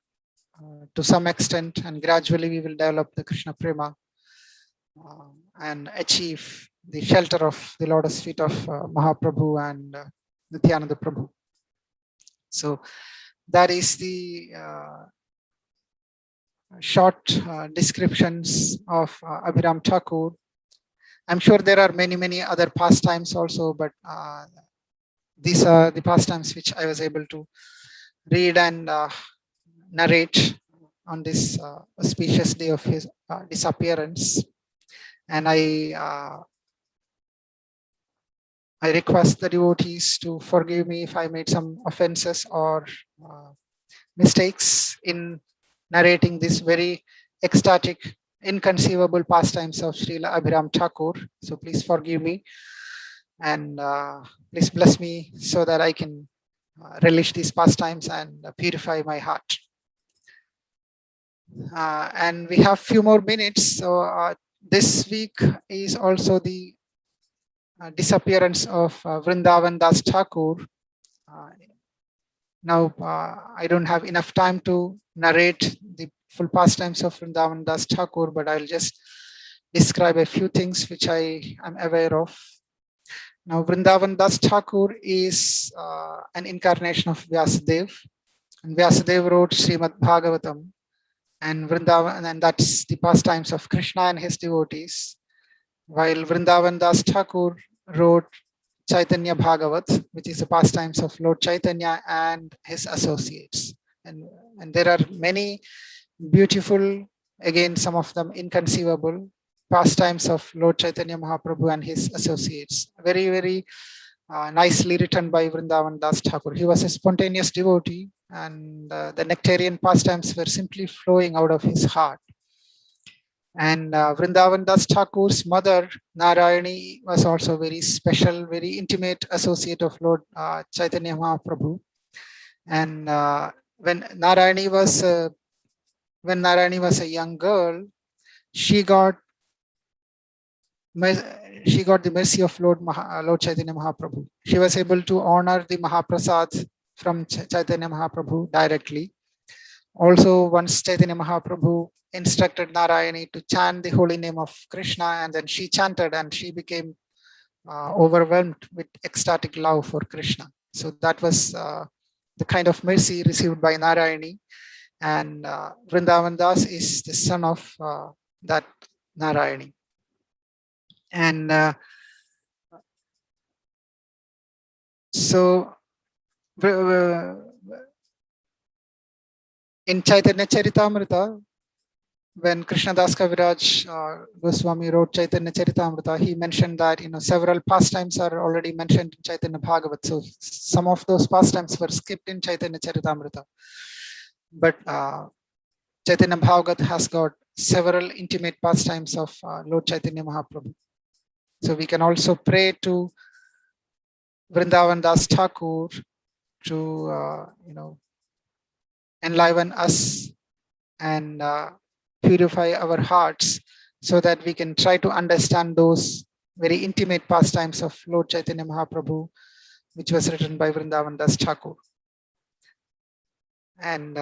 to some extent, and gradually we will develop the Krishna Prema and achieve the shelter of the lotus feet of Mahaprabhu and Nityananda Prabhu. So that is the short descriptions of Abhiram Thakur. I'm sure there are many, many other pastimes also, but these are the pastimes which I was able to read and narrate on this auspicious day of his disappearance. And I request the devotees to forgive me if I made some offenses or mistakes in narrating this very ecstatic, inconceivable pastimes of Srila Abhiram Thakur. So please forgive me, and please bless me so that I can relish these pastimes and purify my heart. And we have few more minutes. So this week is also the disappearance of Vrindavan Das Thakur. Now I don't have enough time to narrate the full pastimes of Vrindavan Das Thakur, but I'll just describe a few things which I am aware of. Now Vrindavan Das Thakur is an incarnation of Vyasadeva, and Vyasadeva wrote Srimad Bhagavatam, and Vrindavan, and that's the pastimes of Krishna and his devotees. while Vrindavan Das Thakur wrote Chaitanya Bhagavat, which is the pastimes of Lord Chaitanya and his associates. And there are many beautiful, again, some of them inconceivable pastimes of Lord Chaitanya Mahaprabhu and his associates. Very, very nicely written by Vrindavan Das Thakur. He was a spontaneous devotee, and the nectarian pastimes were simply flowing out of his heart. And Vrindavan Das Thakur's mother, Narayani, was also very special, very intimate associate of Lord Chaitanya Mahaprabhu. And when Narayani was a young girl, she got the mercy of Lord Chaitanya Mahaprabhu. She was able to honor the Mahaprasad from Chaitanya Mahaprabhu directly. Also, once Chaitanya Mahaprabhu instructed Narayani to chant the holy name of Krishna, and then she chanted and she became overwhelmed with ecstatic love for Krishna. So that was the kind of mercy received by Narayani. And Vrindavan Das is the son of that Narayani. And so in Chaitanya Charitamrita, when Krishnadas Kaviraj Goswami wrote Chaitanya Charitamrita, he mentioned that several pastimes are already mentioned in Chaitanya Bhagavat. So some of those pastimes were skipped in Chaitanya Charitamrita. But Chaitanya Bhagavat has got several intimate pastimes of Lord Chaitanya Mahaprabhu. So we can also pray to Vrindavan Das Thakur to enliven us and purify our hearts so that we can try to understand those very intimate pastimes of Lord Chaitanya Mahaprabhu, which was written by Vrindavan Das Thakur. And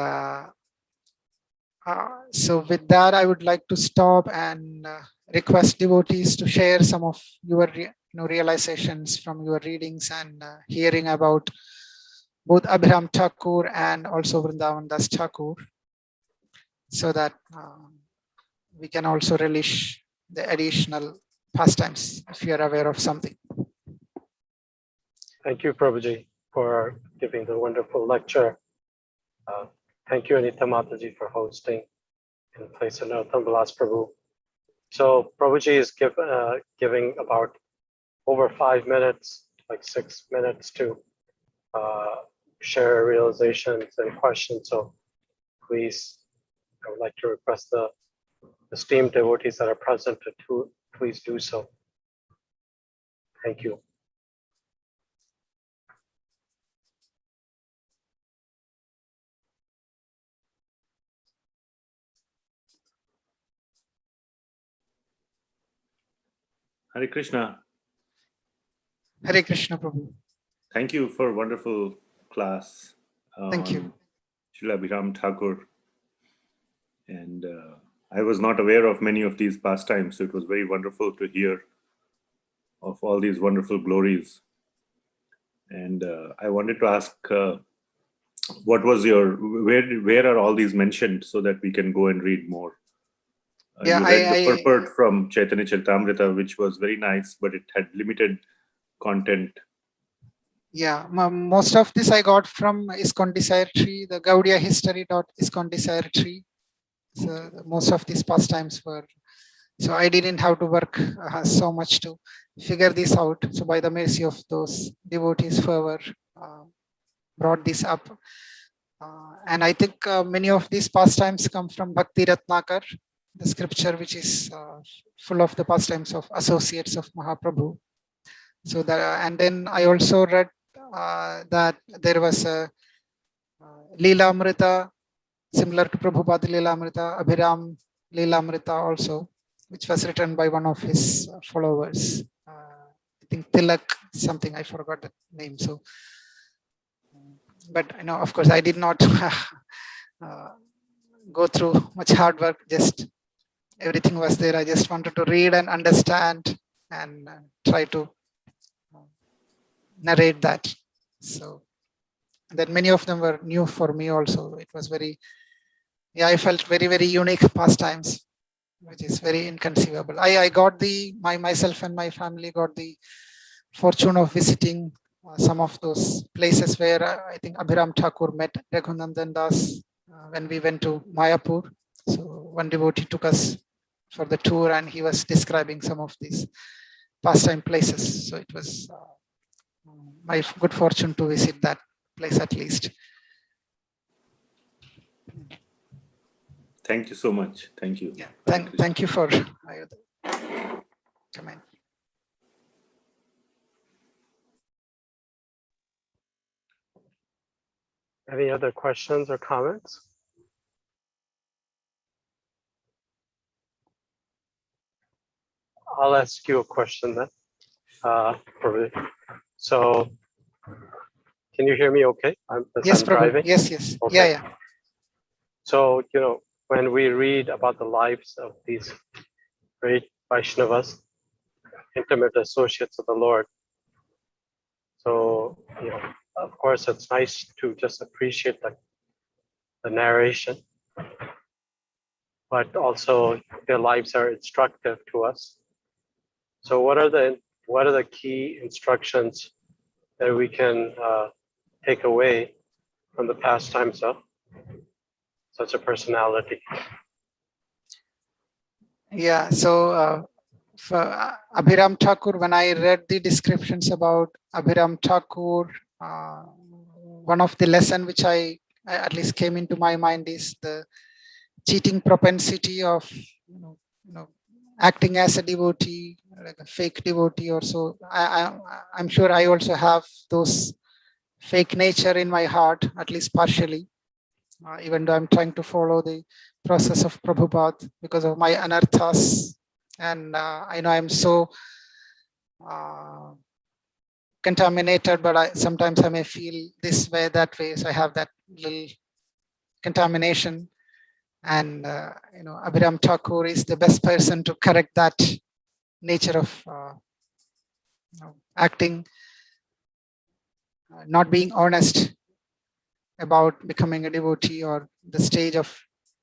so with that, I would like to stop and request devotees to share some of your realizations from your readings and hearing about both Abhiram Thakur and also Vrindavan Das Thakur, so that we can also relish the additional pastimes if you are aware of something. Thank you, Prabhuji, for giving the wonderful lecture. Thank you, Anita Mataji, for hosting in place of Narottam Vilas Prabhu. So Prabhuji is giving about over 5 minutes, like 6 minutes to share realizations and questions. So please, I would like to request the esteemed devotees that are present to please do so. Thank you. Hare Krishna. Hare Krishna, Prabhu. Thank you for a wonderful class. Thank you. Srila Abhiram Thakur. And I was not aware of many of these pastimes, so it was very wonderful to hear of all these wonderful glories. And I wanted to ask, what was where are all these mentioned so that we can go and read more? Yeah, you read the purport from Chaitanya Charitamrita, which was very nice, but it had limited content. Yeah, most of this I got from ISKCON Desire Tree, the Gaudiya History.ISKCON Desire Tree. So most of these pastimes were, so I didn't have to work so much to figure this out. So by the mercy of those devotees whoever brought this up. And I think many of these pastimes come from Bhakti Ratnakar, the scripture which is full of the pastimes of associates of Mahaprabhu. So that, and then I also read that there was a Leela Amrita similar to Prabhupada Leela Amrita, Abhiram Leela Amrita also, which was written by one of his followers. I think Tilak something, I forgot the name. So, but of course, I did not go through much hard work. Just everything was there. I just wanted to read and understand and try to narrate that. So that many of them were new for me also. It was very, I felt very, very unique pastimes. which is very inconceivable. I got myself and my family got the fortune of visiting some of those places where I think Abhiram Thakur met Raghunandan Das when we went to Mayapur. So one devotee took us for the tour and he was describing some of these pastime places. So it was my good fortune to visit that place at least. Thank you so much. Thank you. Yeah, thank you for comment. Any other questions or comments? I'll ask you a question then. So, can you hear me okay? Yes, I'm driving. Yes. Okay. Yeah. So, when we read about the lives of these great Vaishnavas, intimate associates of the Lord, so, of course, it's nice to just appreciate the narration, but also their lives are instructive to us. So what are the key instructions that we can take away from the pastimes of such a personality? Yeah, so for Abhiram Thakur, when I read the descriptions about Abhiram Thakur, one of the lesson which I at least came into my mind is the cheating propensity of acting as a devotee, like a fake devotee or so. I'm sure I also have those fake nature in my heart, at least partially, even though I'm trying to follow the process of Prabhupada because of my anarthas. And I know I'm so contaminated, but sometimes I may feel this way, that way. So I have that little contamination. And Abhiram Thakur is the best person to correct that nature of acting, not being honest about becoming a devotee or the stage of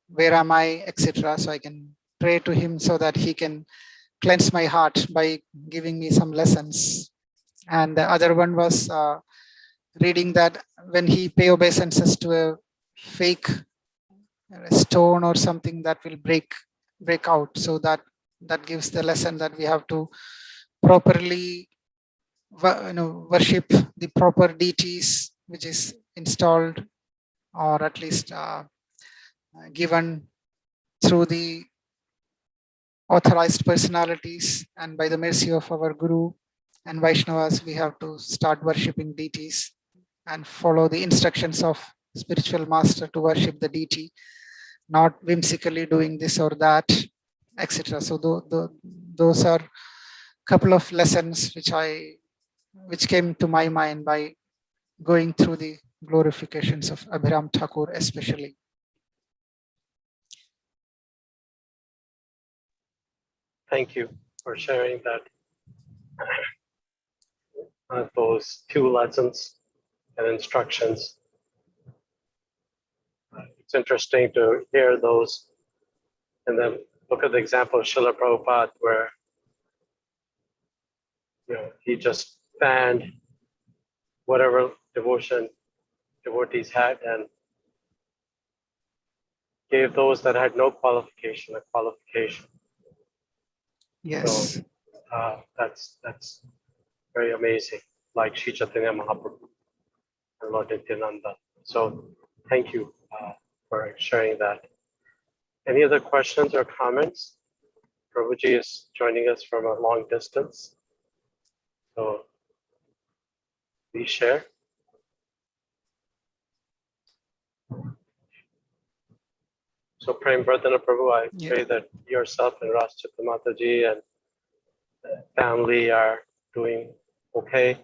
where am I, etc. So I can pray to him so that he can cleanse my heart by giving me some lessons. And the other one was reading that when he pay obeisances to a fake stone or something, that will break out. So that gives the lesson that we have to properly worship the proper deities which is installed or at least given through the authorized personalities, and by the mercy of our Guru and Vaishnavas, we have to start worshipping deities and follow the instructions of spiritual master to worship the deity, not whimsically doing this or that, etc. So those are a couple of lessons which came to my mind by going through the glorifications of Abhiram Thakur especially. Thank you for sharing that. Those two lessons and instructions. It's interesting to hear those and then look at the example of Srila Prabhupada where he just fanned whatever devotees had and gave those that had no qualification a qualification. Yes. So that's very amazing, like Sri Chaitanya Mahaprabhu and Lord Nityananda. So thank you for sharing that. Any other questions or comments? Prabhuji is joining us from a long distance. So please share. So Prema Vardhana Prabhu, I pray that yourself and Rashtrita Mataji and family are doing okay.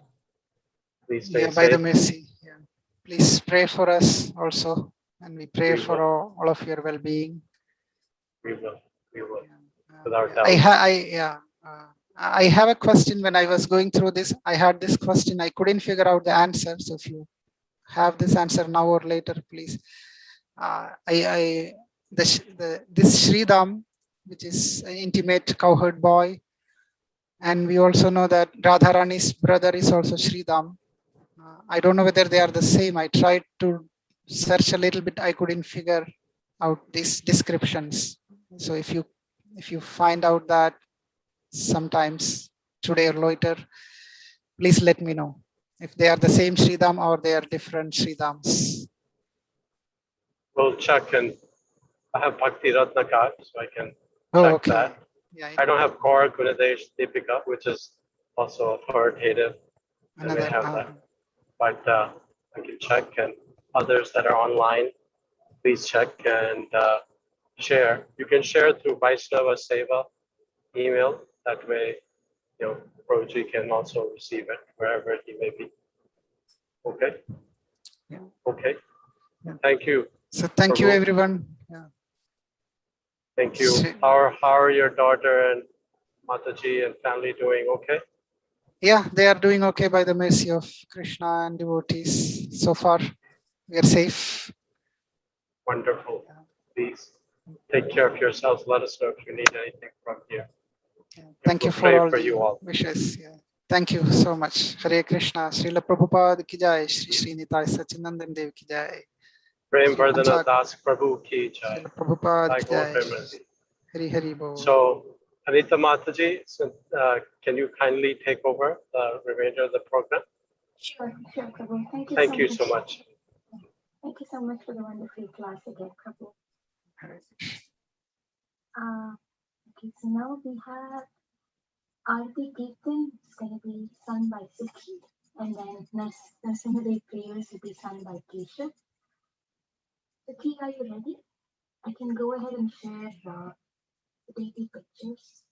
Please stay safe. By the mercy. Yeah. Please pray for us also, and we pray for all of your well-being. We will. Yeah. Without doubt. I have a question. When I was going through this, I had this question. I couldn't figure out the answer. So if you have this answer now or later, please. This Sridham which is an intimate cowherd boy. And we also know that Radharani's brother is also Sridham. I don't know whether they are the same. I tried to search a little bit. I couldn't figure out these descriptions. So if you find out that sometimes today or later, please let me know if they are the same Sridham or they are different Sridhams. We'll check, and I have Bhakti Ratna card, so I can Oh, check okay. that. Yeah, I don't have Kaur Gunadesh Deepika, which is also authoritative. I may another. have that, but I can check, and others that are online, please check and share. You can share through Vaishnava Seva email. That way, Prabhuji can also receive it wherever he may be. Okay. Yeah. Okay. Yeah. Thank you. So thank you, Prabhu. everyone. Yeah. Thank you. How are your daughter and Mataji and family doing? Okay. Yeah, they are doing okay by the mercy of Krishna and devotees. So far, we are safe. Wonderful. Please take care of yourselves. Let us know if you need anything from here. Yeah. Thank you We'll for pray all for the you all. wishes. Yeah. Thank you so much. Hare Krishna. Srila Prabhupada ki jai. Shri Srinitay Sachinandan Dev ki jai. Prema Shri Vardhana Panchak- Das Prabhu ki jai. Srila Prabhupada Jai ki Gaur jai. Premanandi. Hari Hari Bol. So, Anita Mataji, can you kindly take over the remainder of the program? Sure, Prabhu. Thank you so much. Thank you so much for the wonderful class again, Prabhu. Okay, so now we have Aarti Kirtan. It's going to be sung by Sikhi, and then Narasimha prayers will be sung by Keshav. Sikhi, are you ready? I can go ahead and share the deity pictures.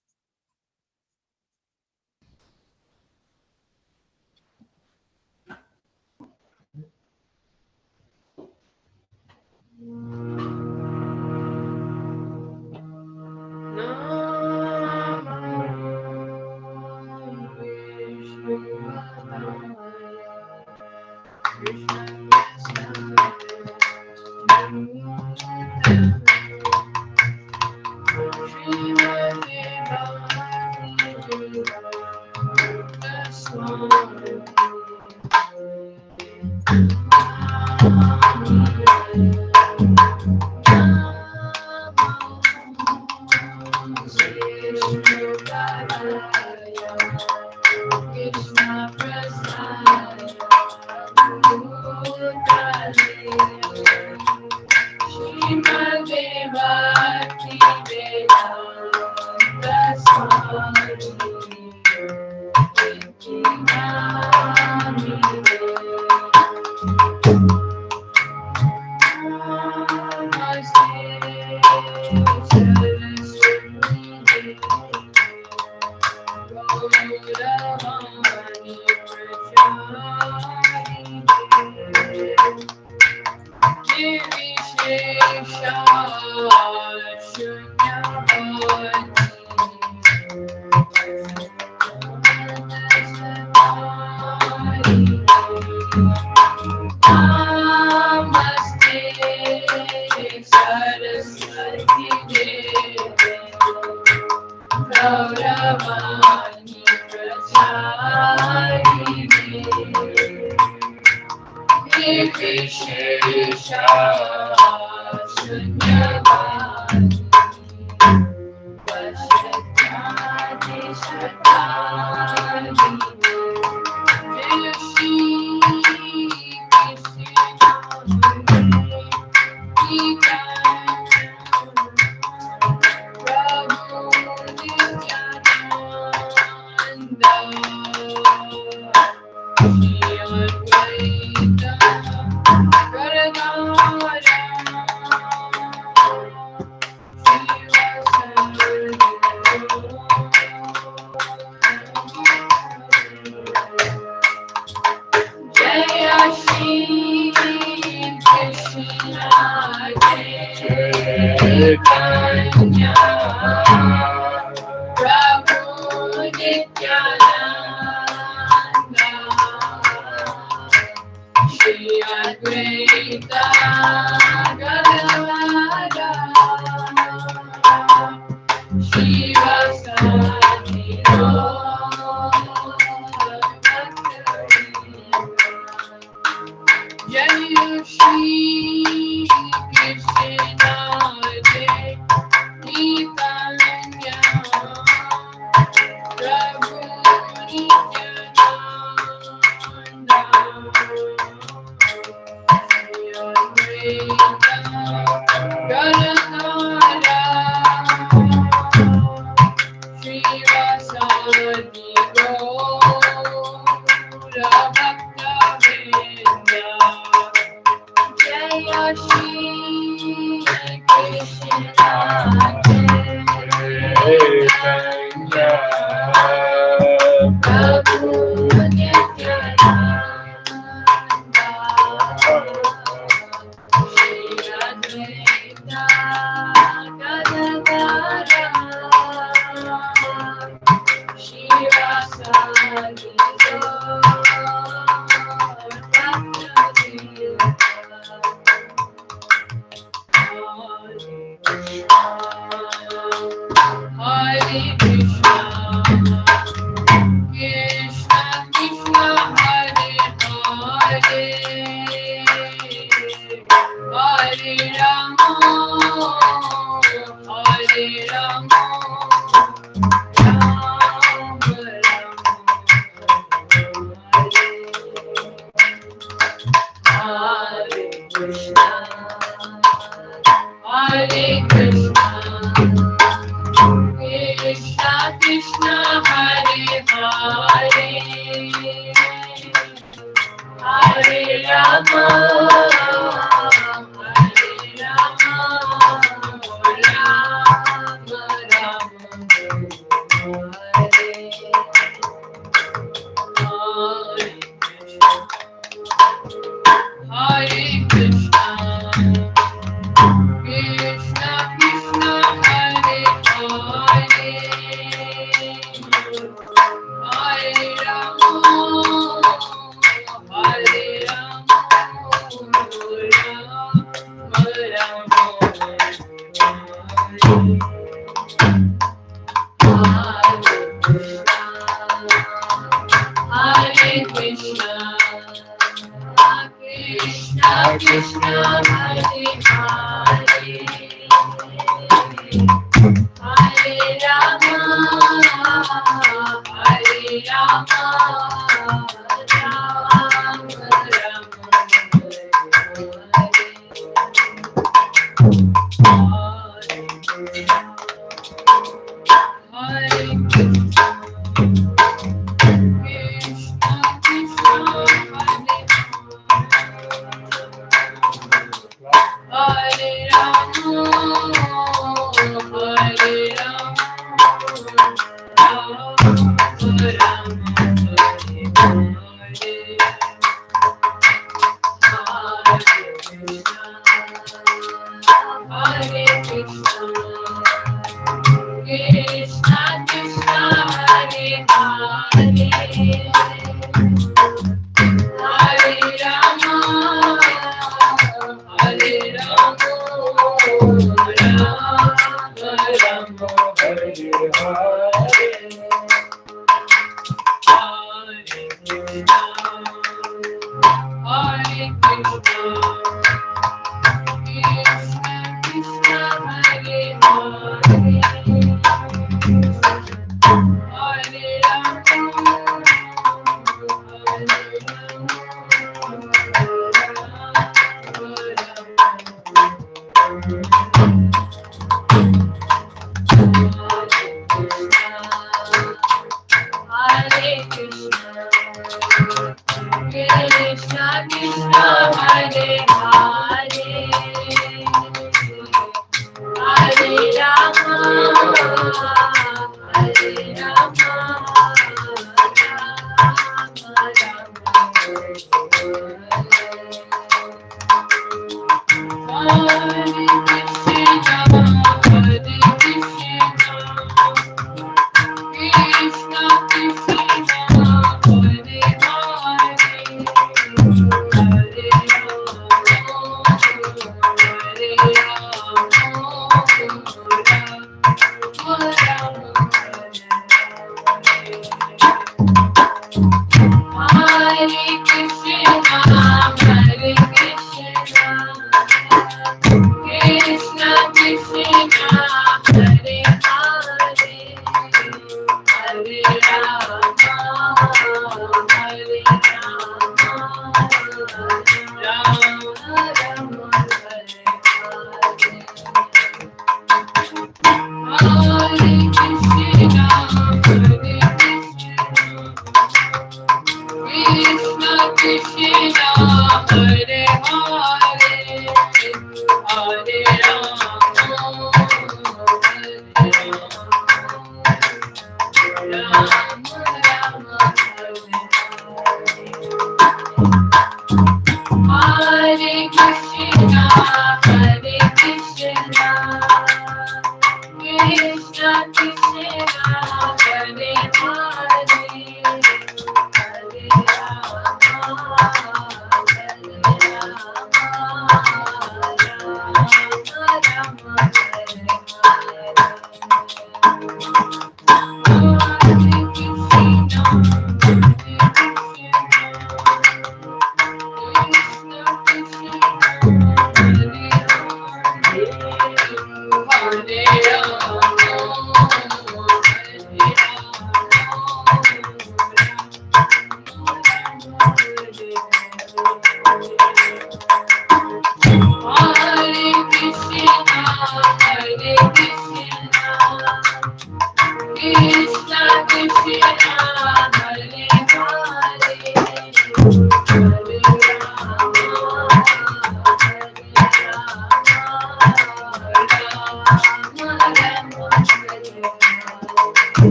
Hare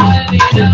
Hare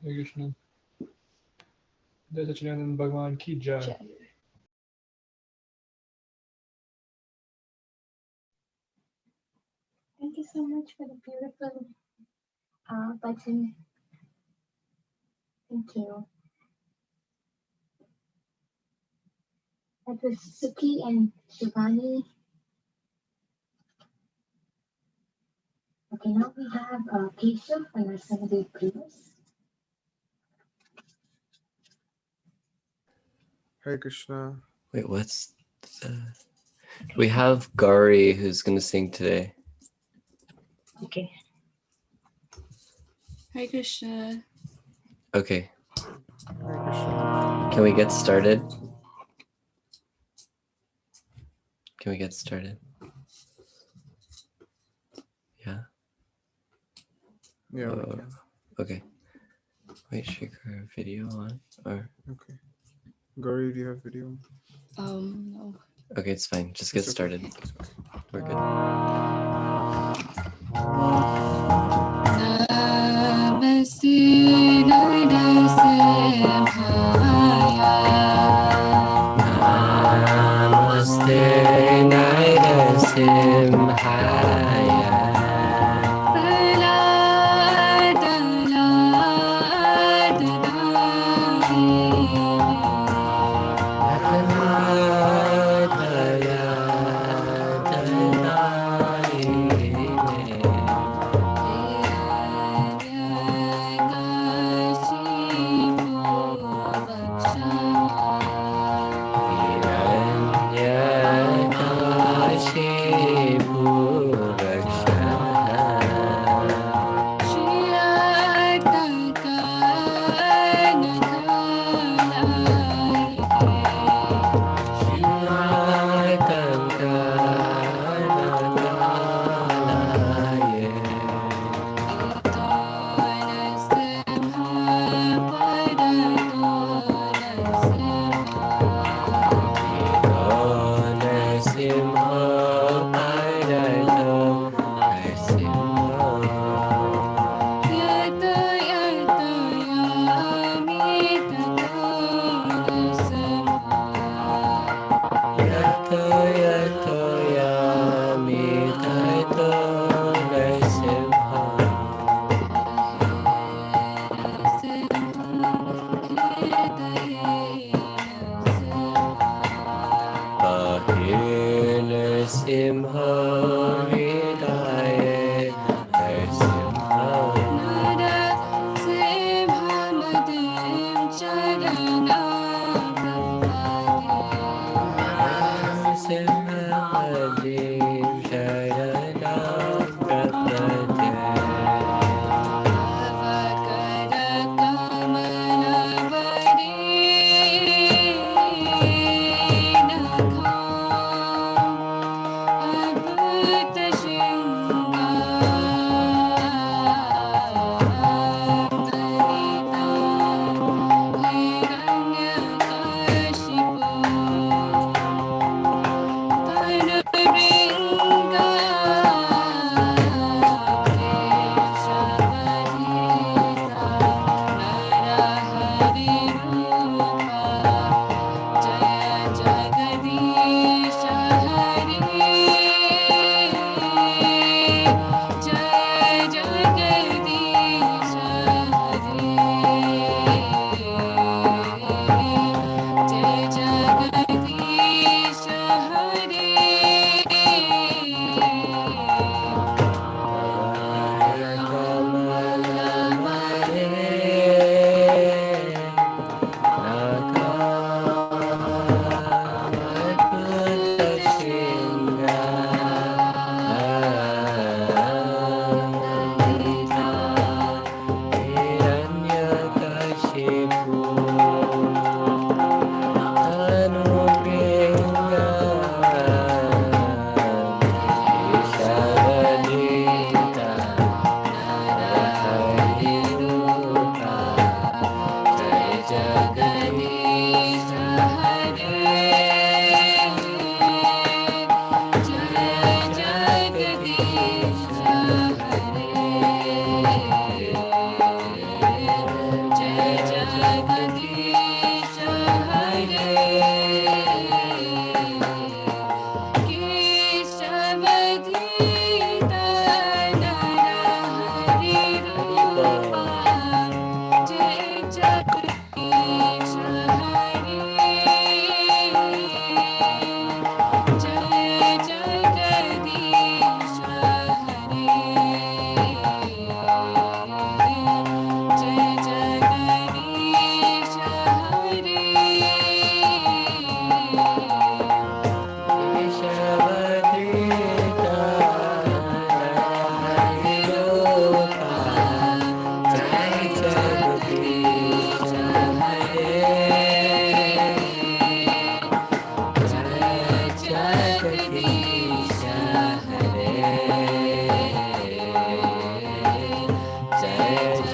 हरे कृष्ण जय सच्चिदानंद भगवान की जय Thank you so much for the beautiful bhajan. Thank you. That was Suki and Shivani. Okay, now we have Keshav and our Sunday prayers. Hare Krishna. Wait, what's the... We have Gauri who's going to sing today. Okay. Hare Krishna. Okay. Hare Krishna. Can we get started? Can we get started? Yeah. Yeah, we can. Okay. Wait, should her video on or? Okay. Gauri, do you have video? No. Okay, it's fine. Just get It's okay. started. We're good. Namaste Narasimhaya. Namaste Narasimhaya.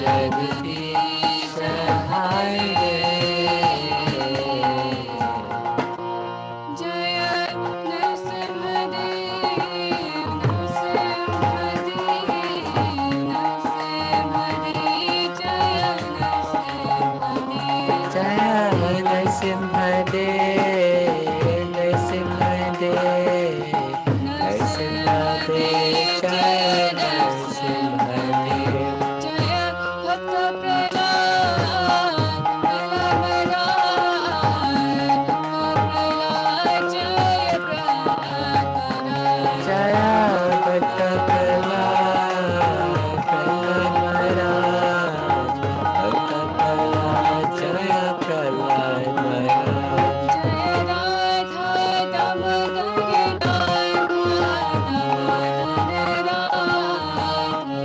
Jagadish Hare. Jaya Narasimhadev, Narasimhadev, Narasimhadev, Jaya Narasimhadev. Jaya Narasimhadev, Narasimhadev, Narasimhadev, Jaya Narasimhadev. Jaya Bhakta Prahlad, Prahlad, Prahlad, Jaya Prahlad. Jaya Bhakta Prahlad, Prahlad Maharaj, Bhakta Prahlad, Jaya Prahlad Maharaj. Jaya Radha Damodari Radha, Damodari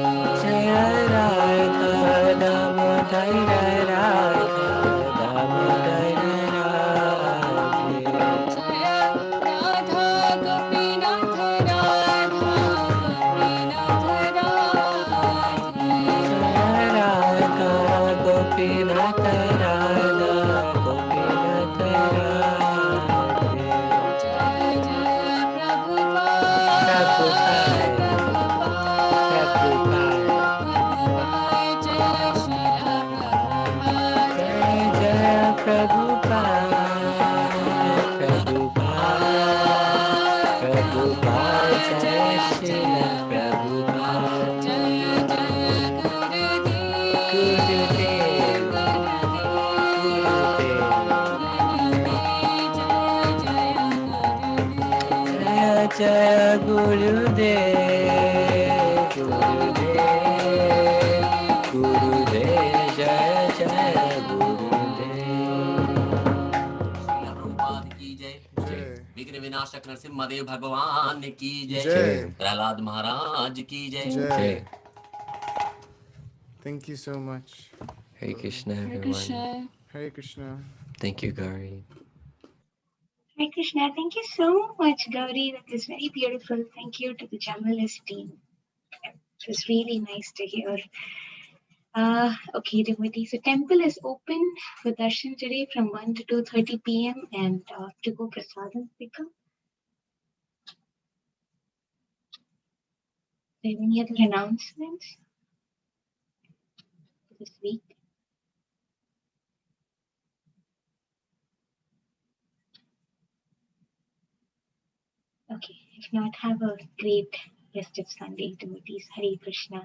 Radha. Jaya Radha Damodara Radha, Damodara Radhe. Jaya Radha Gopinath Radha, Gopinath Radha. Jaya Radha Gopinath Radha, Gopinath Radhe. Jaya Jaya Prabhupada, Prabhupada, Prabhupada, Prabhupada. Prabhupada, Jaya Srila Prabhupada. Jai Jai Prabhupada, Prabhupada, Prabhupada, Jai Srila Prabhupada. Jaya Jaya Gurudev, Gurudev, Gurudev, Jaya Jaya Gurudev, Gurudev, Gurudev, Jaya Jaya Gurudev. Prabhupada की जय जय विघ्न विनाशक नरसिम्हदेव भगवान की जय जय प्रहलाद महाराज की जय जय Thank you so much. Hare Krishna, Hare everyone. Krishna. Hare Krishna. Thank you, Gauri. Hare Krishna. Thank you so much, Gauri. That was very beautiful. Thank you to the Jamalis team. It was really nice to hear. Okay, devotees. The temple is open for darshan today from 1 to 2:30 p.m. and to go prasadam pick up. Are there any other announcements for this week? Okay, if not, have a great rest of Sunday, devotees. Hare Krishna.